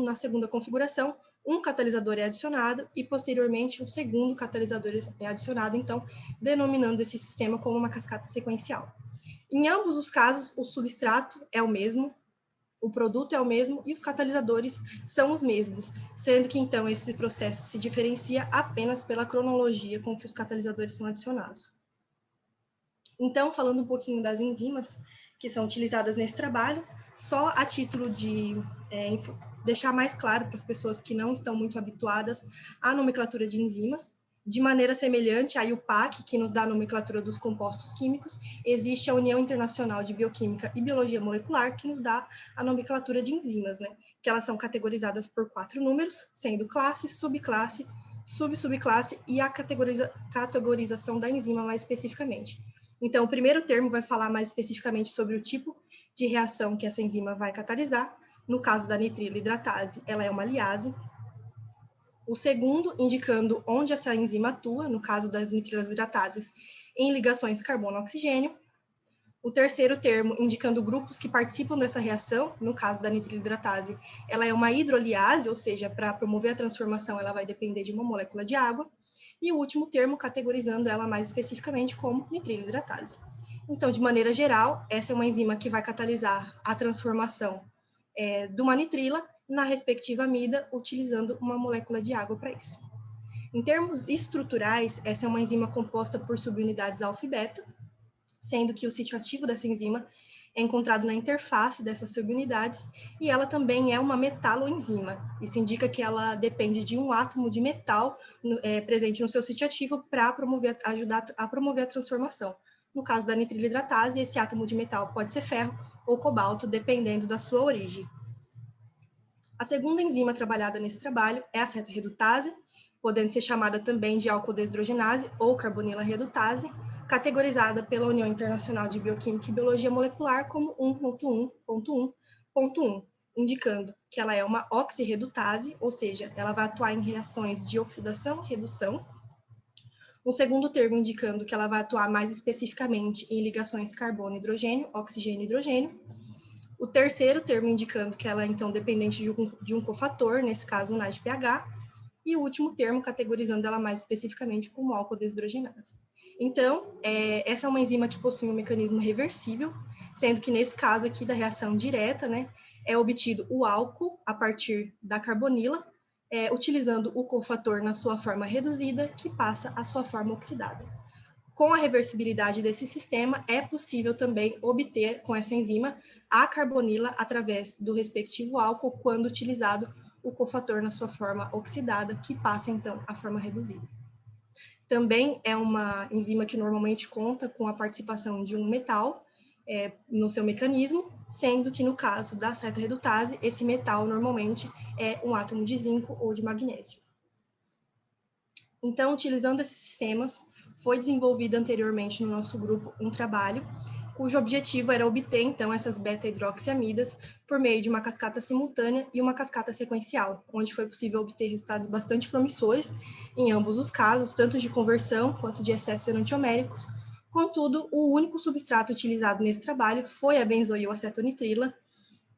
S4: na segunda configuração, um catalisador é adicionado e, posteriormente, um segundo catalisador é adicionado, então, denominando esse sistema como uma cascata sequencial. Em ambos os casos, o substrato é o mesmo, o produto é o mesmo e os catalisadores são os mesmos, sendo que, então, esse processo se diferencia apenas pela cronologia com que os catalisadores são adicionados. Então, falando um pouquinho das enzimas que são utilizadas nesse trabalho, só a título de deixar mais claro para as pessoas que não estão muito habituadas à nomenclatura de enzimas, de maneira semelhante à IUPAC, que nos dá a nomenclatura dos compostos químicos, existe a União Internacional de Bioquímica e Biologia Molecular, que nos dá a nomenclatura de enzimas, né? Que elas são categorizadas por 4 números, sendo classe, subclasse, subclasse e a categorização da enzima mais especificamente. Então, o primeiro termo vai falar mais especificamente sobre o tipo de reação que essa enzima vai catalisar. No caso da nitrila hidratase, ela é uma liase. O segundo, indicando onde essa enzima atua, no caso das nitrilas hidratases, em ligações carbono-oxigênio. O terceiro termo, indicando grupos que participam dessa reação, no caso da nitrila hidratase, ela é uma hidroliase, ou seja, para promover a transformação, ela vai depender de uma molécula de água. E o último termo, categorizando ela mais especificamente como nitrila hidratase. Então, de maneira geral, essa é uma enzima que vai catalisar a transformação de uma nitrila na respectiva amida, utilizando uma molécula de água para isso. Em termos estruturais, essa é uma enzima composta por subunidades alfa e beta, sendo que o sítio ativo dessa enzima é encontrado na interface dessas subunidades, e ela também é uma metaloenzima. Isso indica que ela depende de um átomo de metal presente no seu sítio ativo para ajudar a promover a transformação. No caso da nitrila hidratase, esse átomo de metal pode ser ferro ou cobalto, dependendo da sua origem. A segunda enzima trabalhada nesse trabalho é a acetorredutase, podendo ser chamada também de alcodesdrogenase ou carbonila redutase, categorizada pela União Internacional de Bioquímica e Biologia Molecular como 1.1.1.1, indicando que ela é uma oxirredutase, ou seja, ela vai atuar em reações de oxidação e redução. Um segundo termo indicando que ela vai atuar mais especificamente em ligações carbono-hidrogênio, oxigênio-hidrogênio. O terceiro termo indicando que ela é, então, dependente de um cofator, nesse caso, o NADPH. E o último termo categorizando ela mais especificamente como alcodesdrogenase. Então, essa é uma enzima que possui um mecanismo reversível, sendo que nesse caso aqui da reação direta, né, é obtido o álcool a partir da carbonila, utilizando o cofator na sua forma reduzida, que passa à sua forma oxidada. Com a reversibilidade desse sistema, é possível também obter com essa enzima a carbonila através do respectivo álcool quando utilizado o cofator na sua forma oxidada, que passa então à forma reduzida. Também é uma enzima que normalmente conta com a participação de um metal no seu mecanismo, sendo que no caso da acetorredutase, esse metal normalmente é um átomo de zinco ou de magnésio. Então, utilizando esses sistemas, foi desenvolvido anteriormente no nosso grupo um trabalho cujo objetivo era obter, então, essas beta-hidroxiamidas por meio de uma cascata simultânea e uma cascata sequencial, onde foi possível obter resultados bastante promissores em ambos os casos, tanto de conversão quanto de excessos enantioméricos. Contudo, o único substrato utilizado nesse trabalho foi a benzoilacetonitrila,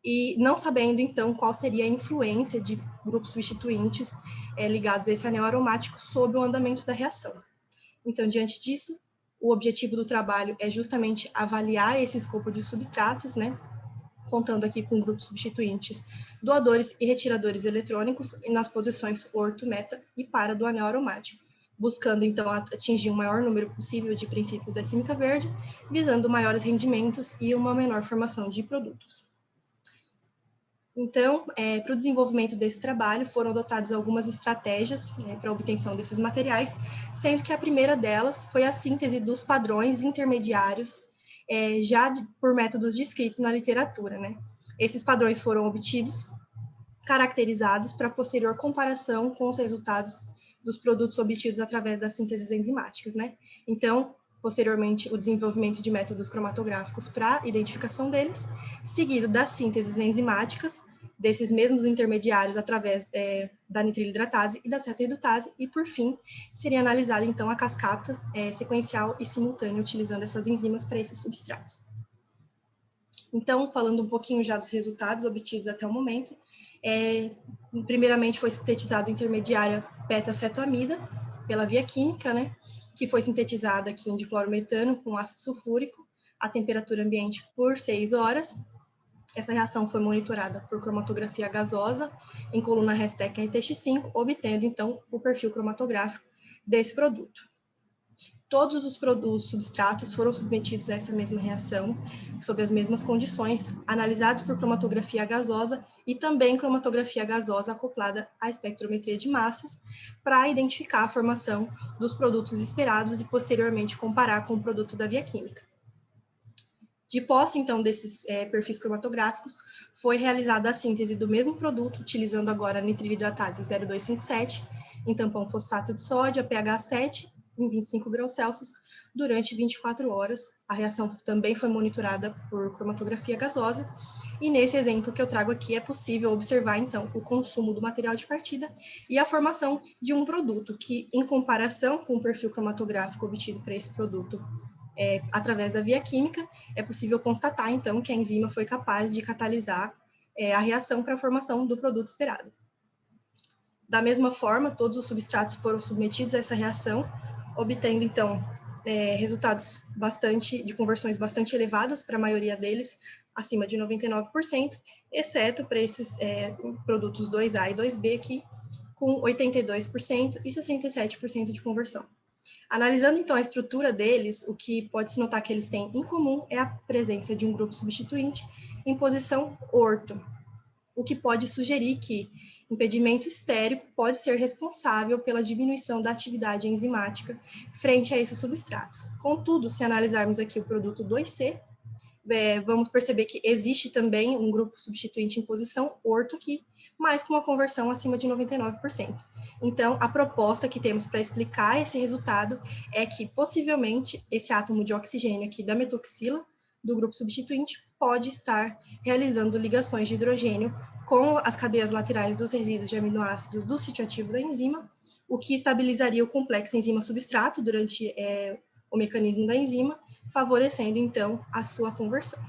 S4: e não sabendo, então, qual seria a influência de grupos substituintes ligados a esse anel aromático sobre o andamento da reação. Então, diante disso, o objetivo do trabalho é justamente avaliar esse escopo de substratos, né, contando aqui com grupos substituintes, doadores e retiradores eletrônicos nas posições orto, meta e para do anel aromático, buscando, então, atingir o maior número possível de princípios da química verde, visando maiores rendimentos e uma menor formação de produtos. Então, para o desenvolvimento desse trabalho, foram adotadas algumas estratégias para a obtenção desses materiais, sendo que a primeira delas foi a síntese dos padrões intermediários, por métodos descritos na literatura, né? Esses padrões foram obtidos, caracterizados para posterior comparação com os resultados dos produtos obtidos através das sínteses enzimáticas, né? Então, posteriormente, o desenvolvimento de métodos cromatográficos para identificação deles, seguido das sínteses enzimáticas desses mesmos intermediários através da nitrilhidratase e da cetohidratase, e, por fim, seria analisada, então, a cascata sequencial e simultânea, utilizando essas enzimas para esses substratos. Então, falando um pouquinho já dos resultados obtidos até o momento, primeiramente foi sintetizado o intermediário beta-cetoamida pela via química, né, que foi sintetizada aqui em diclorometano com ácido sulfúrico a temperatura ambiente por 6 horas. Essa reação foi monitorada por cromatografia gasosa em coluna Hestec RTX5, obtendo, então, o perfil cromatográfico desse produto. Todos os produtos substratos foram submetidos a essa mesma reação, sob as mesmas condições, analisados por cromatografia gasosa e também cromatografia gasosa acoplada à espectrometria de massas, para identificar a formação dos produtos esperados e, posteriormente, comparar com o produto da via química. De posse, então, desses perfis cromatográficos, foi realizada a síntese do mesmo produto, utilizando agora a nitrilhidratase 0257, em tampão fosfato de sódio, a pH 7, em 25 graus Celsius, durante 24 horas. A reação também foi monitorada por cromatografia gasosa, e nesse exemplo que eu trago aqui é possível observar, então, o consumo do material de partida e a formação de um produto que, em comparação com o perfil cromatográfico obtido para esse produto através da via química, é possível constatar, então, que a enzima foi capaz de catalisar a reação para a formação do produto esperado. Da mesma forma, todos os substratos foram submetidos a essa reação, obtendo, então, resultados de conversões bastante elevadas para a maioria deles, acima de 99%, exceto para esses produtos 2A e 2B aqui, com 82% e 67% de conversão. Analisando, então, a estrutura deles, o que pode-se notar que eles têm em comum é a presença de um grupo substituinte em posição orto, o que pode sugerir que impedimento estérico pode ser responsável pela diminuição da atividade enzimática frente a esses substratos. Contudo, se analisarmos aqui o produto 2C, vamos perceber que existe também um grupo substituinte em posição orto aqui, mas com uma conversão acima de 99%. Então, a proposta que temos para explicar esse resultado é que, possivelmente, esse átomo de oxigênio aqui da metoxila, do grupo substituinte, pode estar realizando ligações de hidrogênio com as cadeias laterais dos resíduos de aminoácidos do sítio ativo da enzima, o que estabilizaria o complexo enzima-substrato durante o mecanismo da enzima, favorecendo, então, a sua conversão.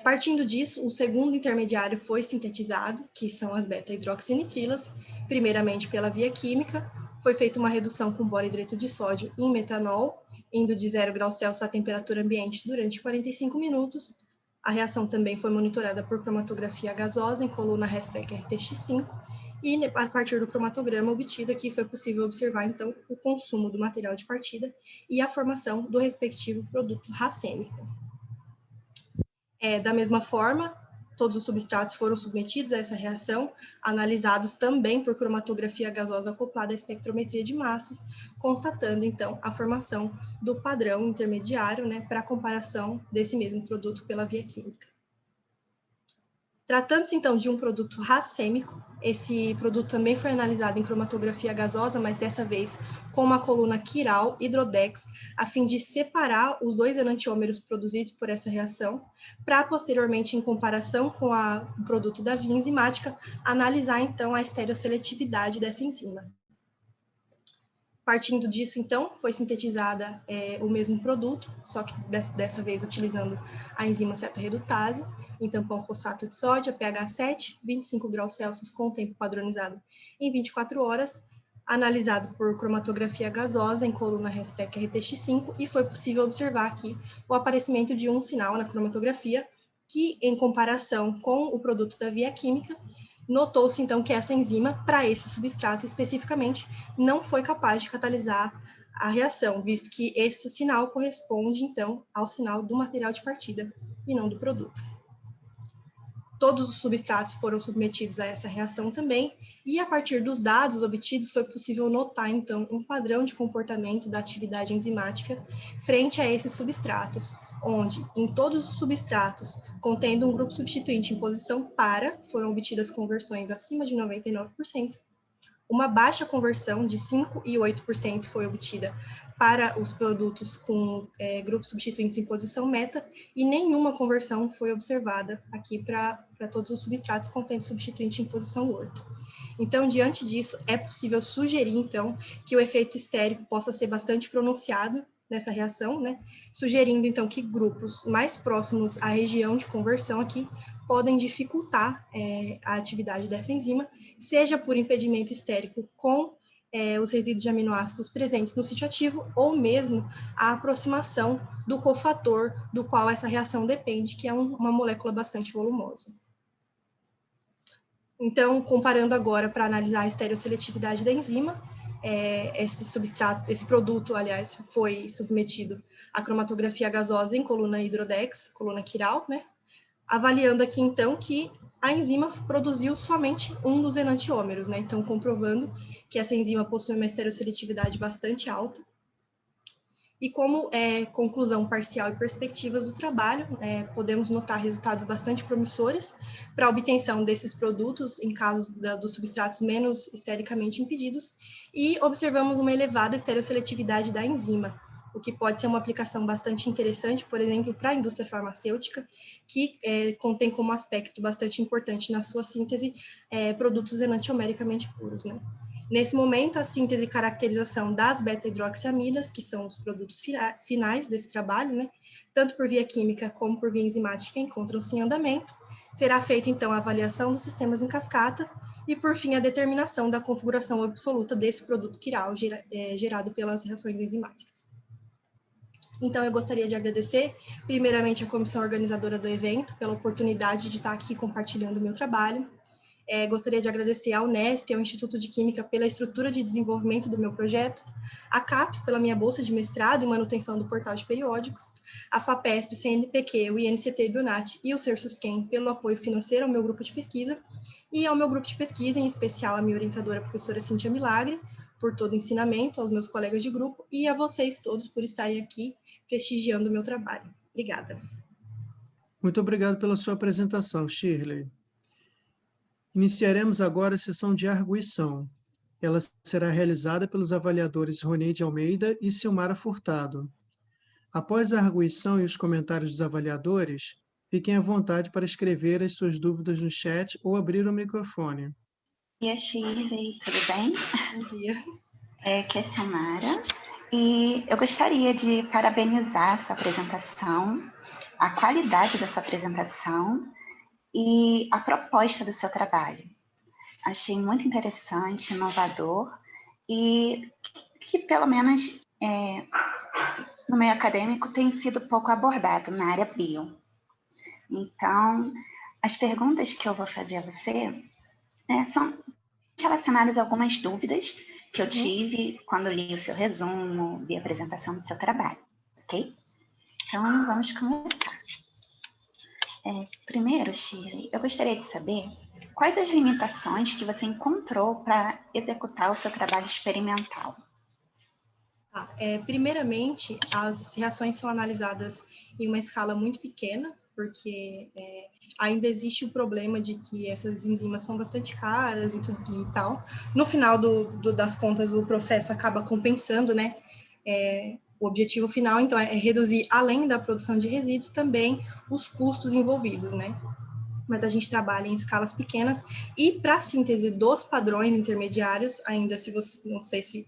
S4: Partindo disso, o segundo intermediário foi sintetizado, que são as beta-hidroxinitrilas, primeiramente pela via química. Foi feita uma redução com boro-hidreto de sódio em metanol, indo de 0 graus Celsius à temperatura ambiente durante 45 minutos. A reação também foi monitorada por cromatografia gasosa em coluna Hestec RTX5, e a partir do cromatograma obtido aqui foi possível observar, então, o consumo do material de partida e a formação do respectivo produto racêmico. Da mesma forma, todos os substratos foram submetidos a essa reação, analisados também por cromatografia gasosa acoplada à espectrometria de massas, constatando, então, a formação do padrão intermediário, né, para a comparação desse mesmo produto pela via química. Tratando-se, então, de um produto racêmico, Esse produto também foi analisado em cromatografia gasosa, mas dessa vez com uma coluna quiral hidrodex, a fim de separar os dois enantiômeros produzidos por essa reação, para posteriormente, em comparação com o produto da via enzimática, analisar então a estereoseletividade dessa enzima. Partindo disso, então, foi sintetizada o mesmo produto, só que dessa vez utilizando a enzima cetorredutase, em tampão fosfato de sódio, pH 7, 25 graus Celsius, com tempo padronizado em 24 horas, analisado por cromatografia gasosa em coluna Restec RTX5, e foi possível observar aqui o aparecimento de um sinal na cromatografia, que, em comparação com o produto da via química, notou-se, então, que essa enzima, para esse substrato especificamente, não foi capaz de catalisar a reação, visto que esse sinal corresponde, então, ao sinal do material de partida e não do produto. Todos os substratos foram submetidos a essa reação também, e a partir dos dados obtidos foi possível notar, então, um padrão de comportamento da atividade enzimática frente a esses substratos, onde, em todos os substratos, contendo um grupo substituinte em posição para, foram obtidas conversões acima de 99%, uma baixa conversão de 5% e 8% foi obtida para os produtos com grupos substituintes em posição meta, e nenhuma conversão foi observada aqui para todos os substratos contendo substituinte em posição orto. Então, diante disso, é possível sugerir, então, que o efeito estérico possa ser bastante pronunciado nessa reação, né? Sugerindo, então, que grupos mais próximos à região de conversão aqui podem dificultar a atividade dessa enzima, seja por impedimento estérico com os resíduos de aminoácidos presentes no sítio ativo, ou mesmo a aproximação do cofator do qual essa reação depende, que é uma molécula bastante volumosa. Então, comparando agora para analisar a estereoseletividade da enzima, esse produto, aliás, foi submetido à cromatografia gasosa em coluna hidrodex, coluna quiral, né? Avaliando aqui, então, que a enzima produziu somente um dos enantiômeros, né? Então, comprovando que essa enzima possui uma estereoseletividade bastante alta. E como conclusão parcial e perspectivas do trabalho, podemos notar resultados bastante promissores para a obtenção desses produtos em casos dos substratos menos estericamente impedidos, e observamos uma elevada estereoseletividade da enzima, o que pode ser uma aplicação bastante interessante, por exemplo, para a indústria farmacêutica, que contém como aspecto bastante importante na sua síntese produtos enantiomericamente puros, né? Nesse momento, a síntese e caracterização das beta-hidroxiamidas, que são os produtos finais desse trabalho, né, tanto por via química como por via enzimática, encontram-se em andamento. Será feita, então, a avaliação dos sistemas em cascata e, por fim, a determinação da configuração absoluta desse produto quiral gerado pelas reações enzimáticas. Então, eu gostaria de agradecer, primeiramente, a comissão organizadora do evento pela oportunidade de estar aqui compartilhando o meu trabalho. Gostaria de agradecer ao Unesp, ao Instituto de Química, pela estrutura de desenvolvimento do meu projeto, a CAPES, pela minha bolsa de mestrado e manutenção do portal de periódicos, a FAPESP, CNPq, o INCT Bionat e o Cersusquem pelo apoio financeiro ao meu grupo de pesquisa, e ao meu grupo de pesquisa, em especial a minha orientadora, a professora Cíntia Milagre, por todo o ensinamento, aos meus colegas de grupo, e a vocês todos por estarem aqui prestigiando o meu trabalho. Obrigada.
S1: Muito obrigado pela sua apresentação, Shirley. Iniciaremos agora a sessão de arguição. Ela será realizada pelos avaliadores Roneide Almeida e Silmara Furtado. Após a arguição e os comentários dos avaliadores, fiquem à vontade para escrever as suas dúvidas no chat ou abrir o microfone.
S5: Bom dia, Shirley, tudo bem?
S4: Bom dia.
S5: Aqui é a Silmara, e eu gostaria de parabenizar a sua apresentação, a qualidade da sua apresentação e a proposta do seu trabalho. Achei muito interessante, inovador, e que pelo menos no meio acadêmico tem sido pouco abordado na área bio. Então, as perguntas que eu vou fazer a você são relacionadas a algumas dúvidas que eu tive quando li o seu resumo, vi a apresentação do seu trabalho, ok? Então, vamos começar. Primeiro, Shirley, eu gostaria de saber quais as limitações que você encontrou para executar o seu trabalho experimental.
S4: Primeiramente, as reações são analisadas em uma escala muito pequena, porque ainda existe o problema de que essas enzimas são bastante caras e tudo e tal. No final das contas, o processo acaba compensando, né? O objetivo final, então, é reduzir, além da produção de resíduos, também os custos envolvidos, né? Mas a gente trabalha em escalas pequenas e para a síntese dos padrões intermediários, ainda se você, não sei se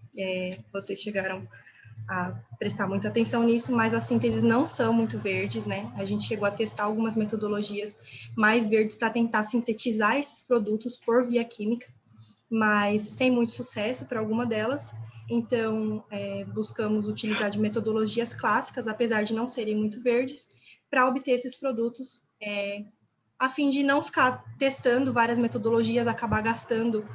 S4: vocês chegaram a prestar muita atenção nisso, mas as sínteses não são muito verdes, né? A gente chegou a testar algumas metodologias mais verdes para tentar sintetizar esses produtos por via química, mas sem muito sucesso para alguma delas. Então, buscamos utilizar de metodologias clássicas, apesar de não serem muito verdes, para obter esses produtos, a fim de não ficar testando várias metodologias, acabar gastando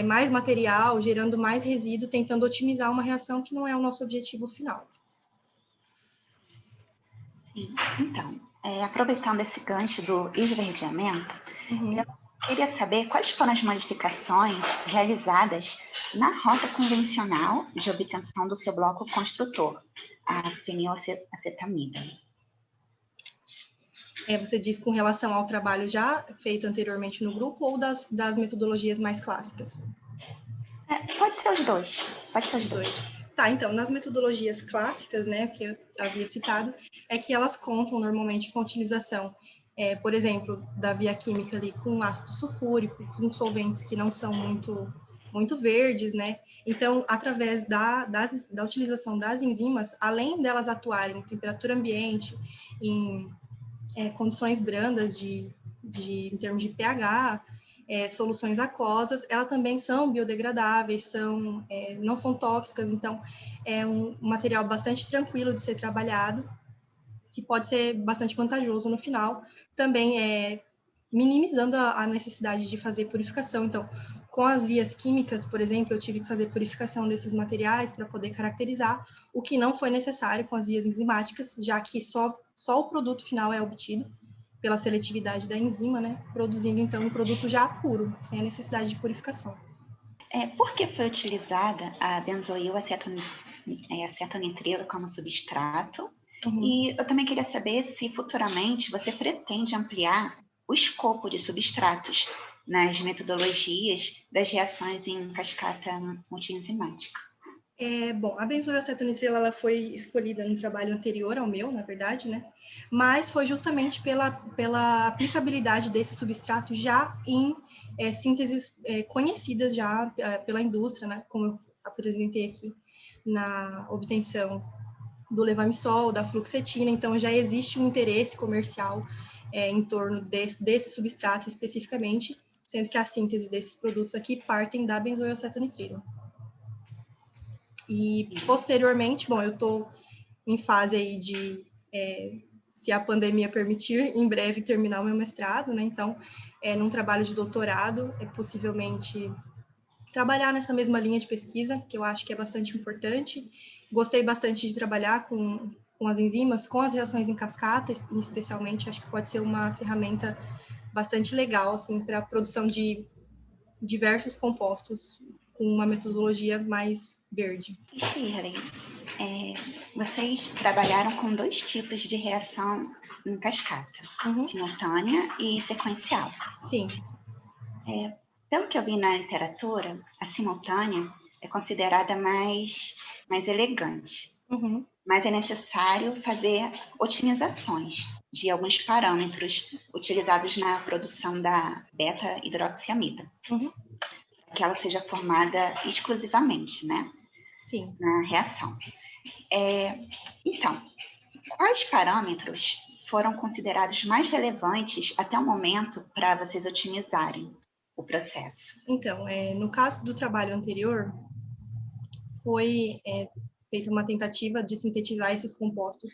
S4: mais material, gerando mais resíduo, tentando otimizar uma reação que não é o nosso objetivo final.
S5: Sim. Então, aproveitando esse gancho do esverdeamento, eu queria saber quais foram as modificações realizadas na rota convencional de obtenção do seu bloco construtor, a fenilacetamida.
S4: Você diz com relação ao trabalho já feito anteriormente no grupo ou das metodologias mais clássicas?
S5: Pode ser os dois. Pode ser os dois.
S4: Tá, então, nas metodologias clássicas, né, que eu havia citado, é que elas contam normalmente com a utilização, por exemplo, da via química ali com ácido sulfúrico, com solventes que não são muito verdes, né? Então, através da utilização das enzimas, além delas atuarem em temperatura ambiente, em condições brandas em termos de pH, soluções aquosas, elas também são biodegradáveis, não são tóxicas, então é um material bastante tranquilo de ser trabalhado, que pode ser bastante vantajoso no final, também minimizando a necessidade de fazer purificação. Então, com as vias químicas, por exemplo, eu tive que fazer purificação desses materiais para poder caracterizar, o que não foi necessário com as vias enzimáticas, já que só o produto final é obtido pela seletividade da enzima, né? Produzindo, então, um produto já puro, sem a necessidade de purificação.
S5: Por que foi utilizada a benzoil-acetonitrilo como substrato? E eu também queria saber se futuramente você pretende ampliar o escopo de substratos nas metodologias das reações em cascata multienzimática.
S4: Bom, a benzoil-acetonitrilo ela foi escolhida no trabalho anterior ao meu, na verdade, né? Mas foi justamente pela aplicabilidade desse substrato já em sínteses conhecidas já pela indústria, né? Como eu apresentei aqui na obtenção do levamisol, da fluoxetina. Então, já existe um interesse comercial em torno desse substrato especificamente, sendo que a síntese desses produtos aqui partem da benzoil-acetonitrilo. E, posteriormente, bom, eu estou em fase aí de, se a pandemia permitir, em breve terminar o meu mestrado, né? Então, num trabalho de doutorado, possivelmente trabalhar nessa mesma linha de pesquisa, que eu acho que é bastante importante. Gostei bastante de trabalhar com as enzimas, com as reações em cascata, especialmente, acho que pode ser uma ferramenta bastante legal, assim, para a produção de diversos compostos com uma metodologia mais verde.
S5: Shirley, vocês trabalharam com 2 tipos de reação em cascata, simultânea e sequencial.
S4: Sim.
S5: Pelo que eu vi na literatura, a simultânea é considerada mais elegante, mas é necessário fazer otimizações de alguns parâmetros utilizados na produção da beta-hidroxiamida, que ela seja formada exclusivamente, né?
S4: Sim.
S5: Na reação. Então, quais parâmetros foram considerados mais relevantes até o momento para vocês otimizarem o processo?
S4: Então, no caso do trabalho anterior, foi feita uma tentativa de sintetizar esses compostos,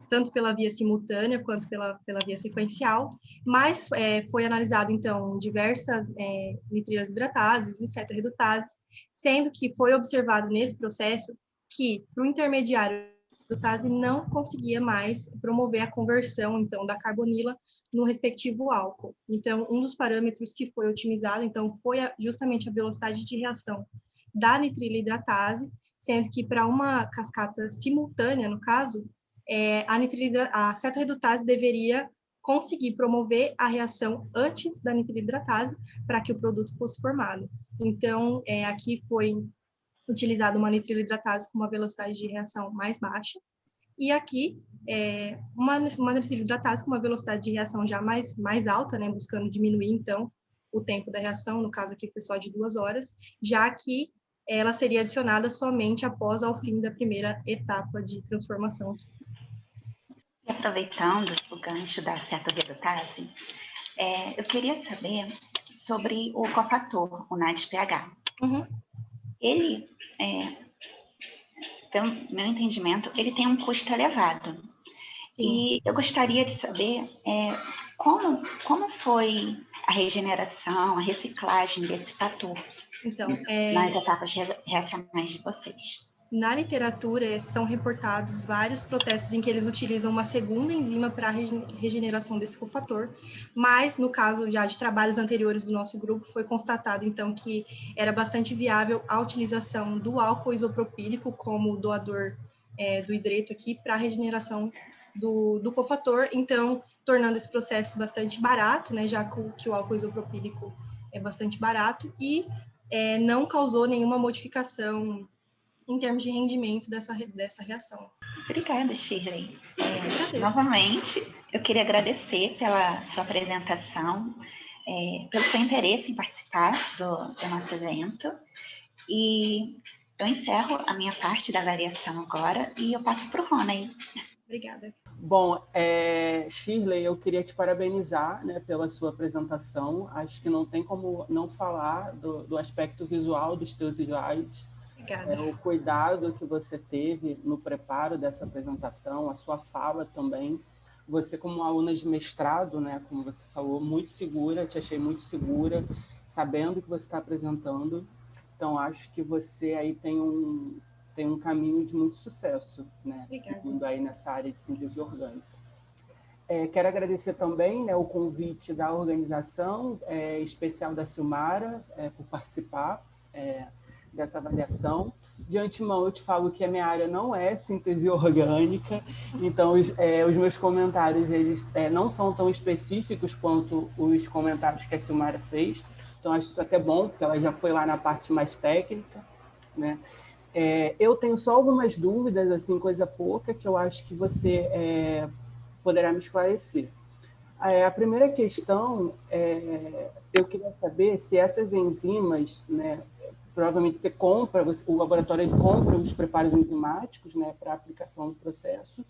S4: tanto pela via simultânea quanto pela via sequencial, mas foi analisado, então, diversas nitrilas hidratases e cetorredutases, sendo que foi observado nesse processo que, para o intermediário, a redutase não conseguia mais promover a conversão, então, da carbonila no respectivo álcool. Então, um dos parâmetros que foi otimizado, então, foi justamente a velocidade de reação da nitrila hidratase, sendo que para uma cascata simultânea, no caso, a cetorredutase deveria conseguir promover a reação antes da nitrilhidratase para que o produto fosse formado. Então, aqui foi utilizado uma nitrilhidratase com uma velocidade de reação mais baixa, e aqui uma nitrilhidratase com uma velocidade de reação já mais alta, né, buscando diminuir, então, o tempo da reação, no caso aqui foi só de 2 horas, já que ela seria adicionada somente após ao fim da primeira etapa de transformação.
S5: E aproveitando o gancho da cetoredutase, eu queria saber sobre o cofator, o NADPH.
S4: Uhum.
S5: Ele, pelo meu entendimento, ele tem um custo elevado. Sim. E eu gostaria de saber como foi a regeneração, a reciclagem desse fator nas etapas reacionais de vocês.
S4: Na literatura, são reportados vários processos em que eles utilizam uma segunda enzima para a regeneração desse cofator, mas no caso já de trabalhos anteriores do nosso grupo, foi constatado então que era bastante viável a utilização do álcool isopropílico como doador do hidreto aqui para a regeneração do cofator, então tornando esse processo bastante barato, né, já que o álcool isopropílico é bastante barato e não causou nenhuma modificação em termos de rendimento dessa reação.
S5: Obrigada, Shirley. Novamente, eu queria agradecer pela sua apresentação, pelo seu interesse em participar do nosso evento. E eu encerro a minha parte da avaliação agora e eu passo para o Rony.
S4: Obrigada.
S6: Bom, Shirley, eu queria te parabenizar, né, pela sua apresentação. Acho que não tem como não falar do aspecto visual dos teus slides. O cuidado que você teve no preparo dessa apresentação, a sua fala também. Você, como aluna de mestrado, né, como você falou, muito segura, te achei muito segura, sabendo o que você está apresentando. Então, acho que você aí tem um caminho de muito sucesso, né, seguindo aí nessa área de síntese orgânica. Quero agradecer também, né, o convite da organização especial da Silmara por participar dessa avaliação. De antemão, eu te falo que a minha área não é síntese orgânica, então os meus comentários eles não são tão específicos quanto os comentários que a Silmara fez, então acho isso até bom, porque ela já foi lá na parte mais técnica, né? Eu tenho só algumas dúvidas, assim, coisa pouca, que eu acho que você poderá me esclarecer. A primeira questão, eu queria saber se essas enzimas, né, provavelmente o laboratório compra os preparos enzimáticos, né, para aplicação do processo,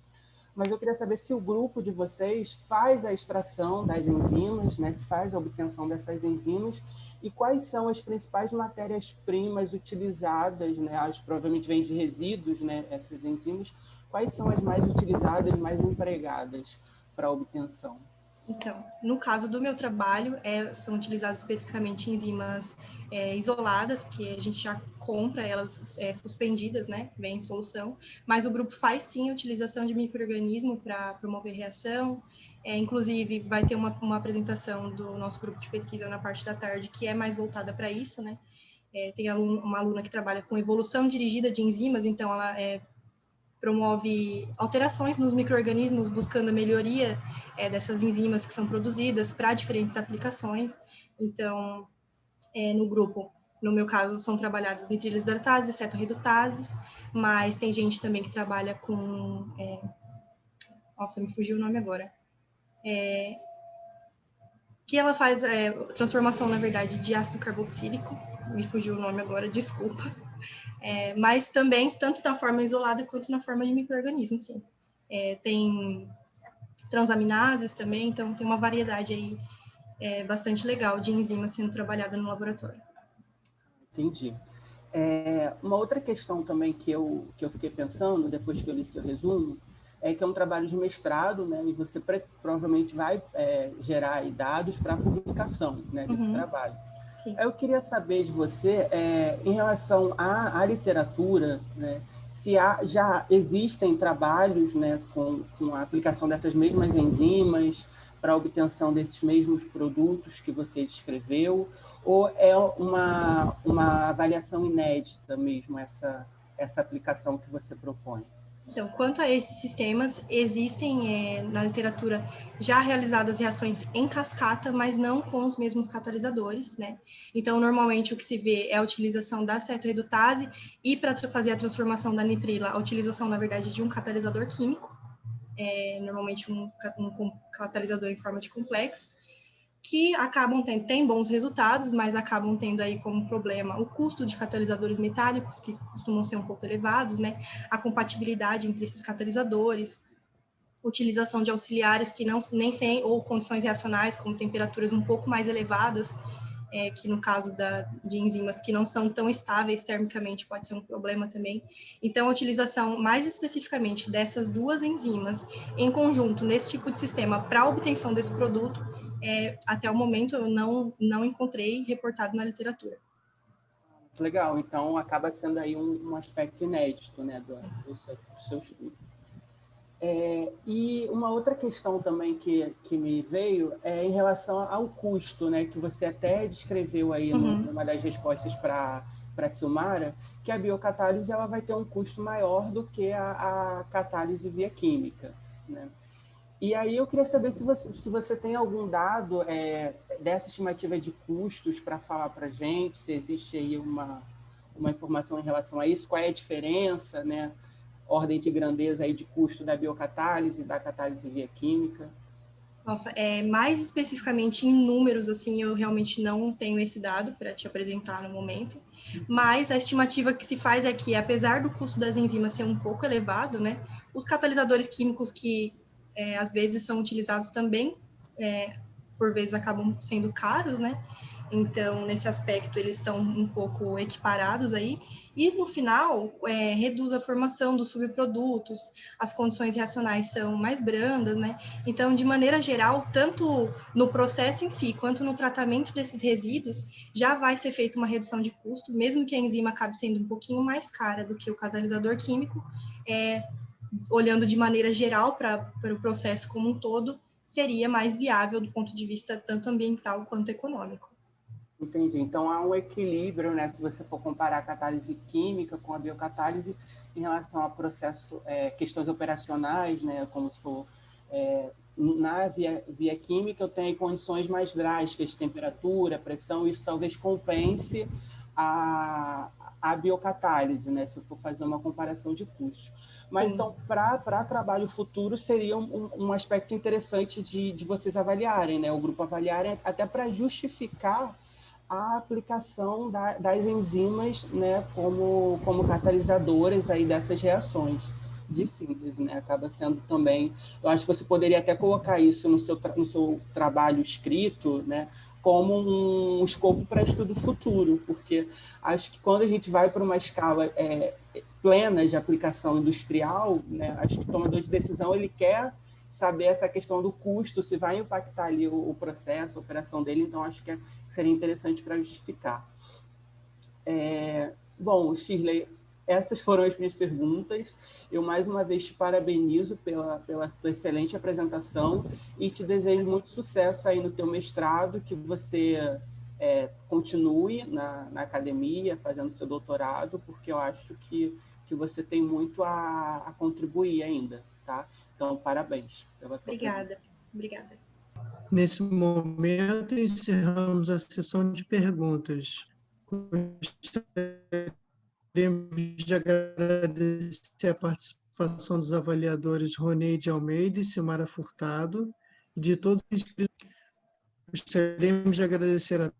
S6: mas eu queria saber se o grupo de vocês faz a extração das enzimas, né, faz a obtenção dessas enzimas, e quais são as principais matérias-primas utilizadas, né, elas provavelmente vêm de resíduos, né, essas enzimas, quais são as mais utilizadas, mais empregadas para a obtenção?
S4: Então, no caso do meu trabalho, são utilizadas especificamente enzimas isoladas, que a gente já compra elas suspendidas, né, vem em solução, mas o grupo faz sim a utilização de micro-organismo para promover reação, inclusive vai ter uma apresentação do nosso grupo de pesquisa na parte da tarde, que é mais voltada para isso, né, tem uma aluna que trabalha com evolução dirigida de enzimas, então ela promove alterações nos micro-organismos, buscando a melhoria dessas enzimas que são produzidas para diferentes aplicações. Então, no grupo, no meu caso, são trabalhadas nitrilhidatases, cetoredutases, mas tem gente também que trabalha com... nossa, me fugiu o nome agora. Que ela faz transformação, na verdade, de ácido carboxílico. Me fugiu o nome agora, desculpa. Mas também, tanto na forma isolada quanto na forma de micro-organismo, sim. Tem transaminases também, então tem uma variedade aí bastante legal de enzimas sendo trabalhada no laboratório.
S6: Entendi. Uma outra questão também que eu fiquei pensando, depois que eu li seu resumo, é que é um trabalho de mestrado, né, e você provavelmente vai gerar aí dados para a publicação, né, desse trabalho.
S4: Sim.
S6: Eu queria saber de você, em relação à literatura, né, se já existem trabalhos, né, com a aplicação dessas mesmas enzimas para a obtenção desses mesmos produtos que você descreveu, ou é uma avaliação inédita mesmo essa aplicação que você propõe?
S4: Então, quanto a esses sistemas, existem na literatura já realizadas reações em cascata, mas não com os mesmos catalisadores, né? Então, normalmente o que se vê é a utilização da cetorredutase e para fazer a transformação da nitrila, a utilização, na verdade, de um catalisador químico, normalmente um catalisador em forma de complexo, que acabam têm bons resultados, mas acabam tendo aí como problema o custo de catalisadores metálicos, que costumam ser um pouco elevados, né? A compatibilidade entre esses catalisadores, utilização de auxiliares que nem sem, ou condições reacionais, como temperaturas um pouco mais elevadas, que no caso de enzimas que não são tão estáveis termicamente pode ser um problema também. Então, a utilização mais especificamente dessas duas enzimas em conjunto nesse tipo de sistema para a obtenção desse produto, até o momento eu não encontrei reportado na literatura.
S6: Legal, então acaba sendo aí um aspecto inédito, né, do seu estudo. E uma outra questão também que me veio é em relação ao custo, né, que você até descreveu aí numa das respostas para a Silmara, que a biocatálise ela vai ter um custo maior do que a catálise via química, né? E aí eu queria saber se você tem algum dado dessa estimativa de custos para falar para a gente, se existe aí uma informação em relação a isso, qual é a diferença, né? Ordem de grandeza aí de custo da biocatálise e da catálise via química.
S4: Nossa, mais especificamente em números, assim, eu realmente não tenho esse dado para te apresentar no momento, mas a estimativa que se faz é que, apesar do custo das enzimas ser um pouco elevado, né, os catalisadores químicos que às vezes são utilizados também, por vezes acabam sendo caros, né? Então, nesse aspecto, eles estão um pouco equiparados aí. E, no final, reduz a formação dos subprodutos, as condições reacionais são mais brandas, né? Então, de maneira geral, tanto no processo em si, quanto no tratamento desses resíduos, já vai ser feita uma redução de custo, mesmo que a enzima acabe sendo um pouquinho mais cara do que o catalisador químico, olhando de maneira geral para o processo como um todo, seria mais viável do ponto de vista tanto ambiental quanto econômico.
S6: Entendi. Então, há um equilíbrio, né, se você for comparar a catálise química com a biocatálise em relação a processo, questões operacionais, né, como se for na via química, eu tenho condições mais drásticas de temperatura, pressão, isso talvez compense a biocatálise, né, se eu for fazer uma comparação de custos. Mas, sim, então, para trabalho futuro, seria um aspecto interessante de vocês avaliarem, né, o grupo avaliarem, até para justificar a aplicação das enzimas, né, como catalisadoras aí dessas reações de síntese, né? Acaba sendo também, eu acho que você poderia até colocar isso no seu trabalho escrito, né, como um escopo para estudo futuro, porque acho que quando a gente vai para uma escala plena de aplicação industrial, né, acho que o tomador de decisão ele quer saber essa questão do custo, se vai impactar ali o processo, a operação dele, então acho que seria interessante para justificar. Bom, Shirley, essas foram as minhas perguntas. Eu, mais uma vez, te parabenizo pela tua excelente apresentação e te desejo muito sucesso aí no teu mestrado, que você continue na academia, fazendo seu doutorado, porque eu acho que você tem muito a contribuir ainda, tá? Então, parabéns.
S4: Obrigada. Obrigada.
S1: Nesse momento, encerramos a sessão de perguntas. Gostaríamos de agradecer a participação dos avaliadores Roneide Almeida e Silmara Furtado, e de todos os inscritos. Gostaríamos de agradecer a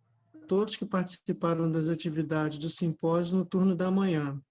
S1: todos que participaram das atividades do simpósio no turno da manhã.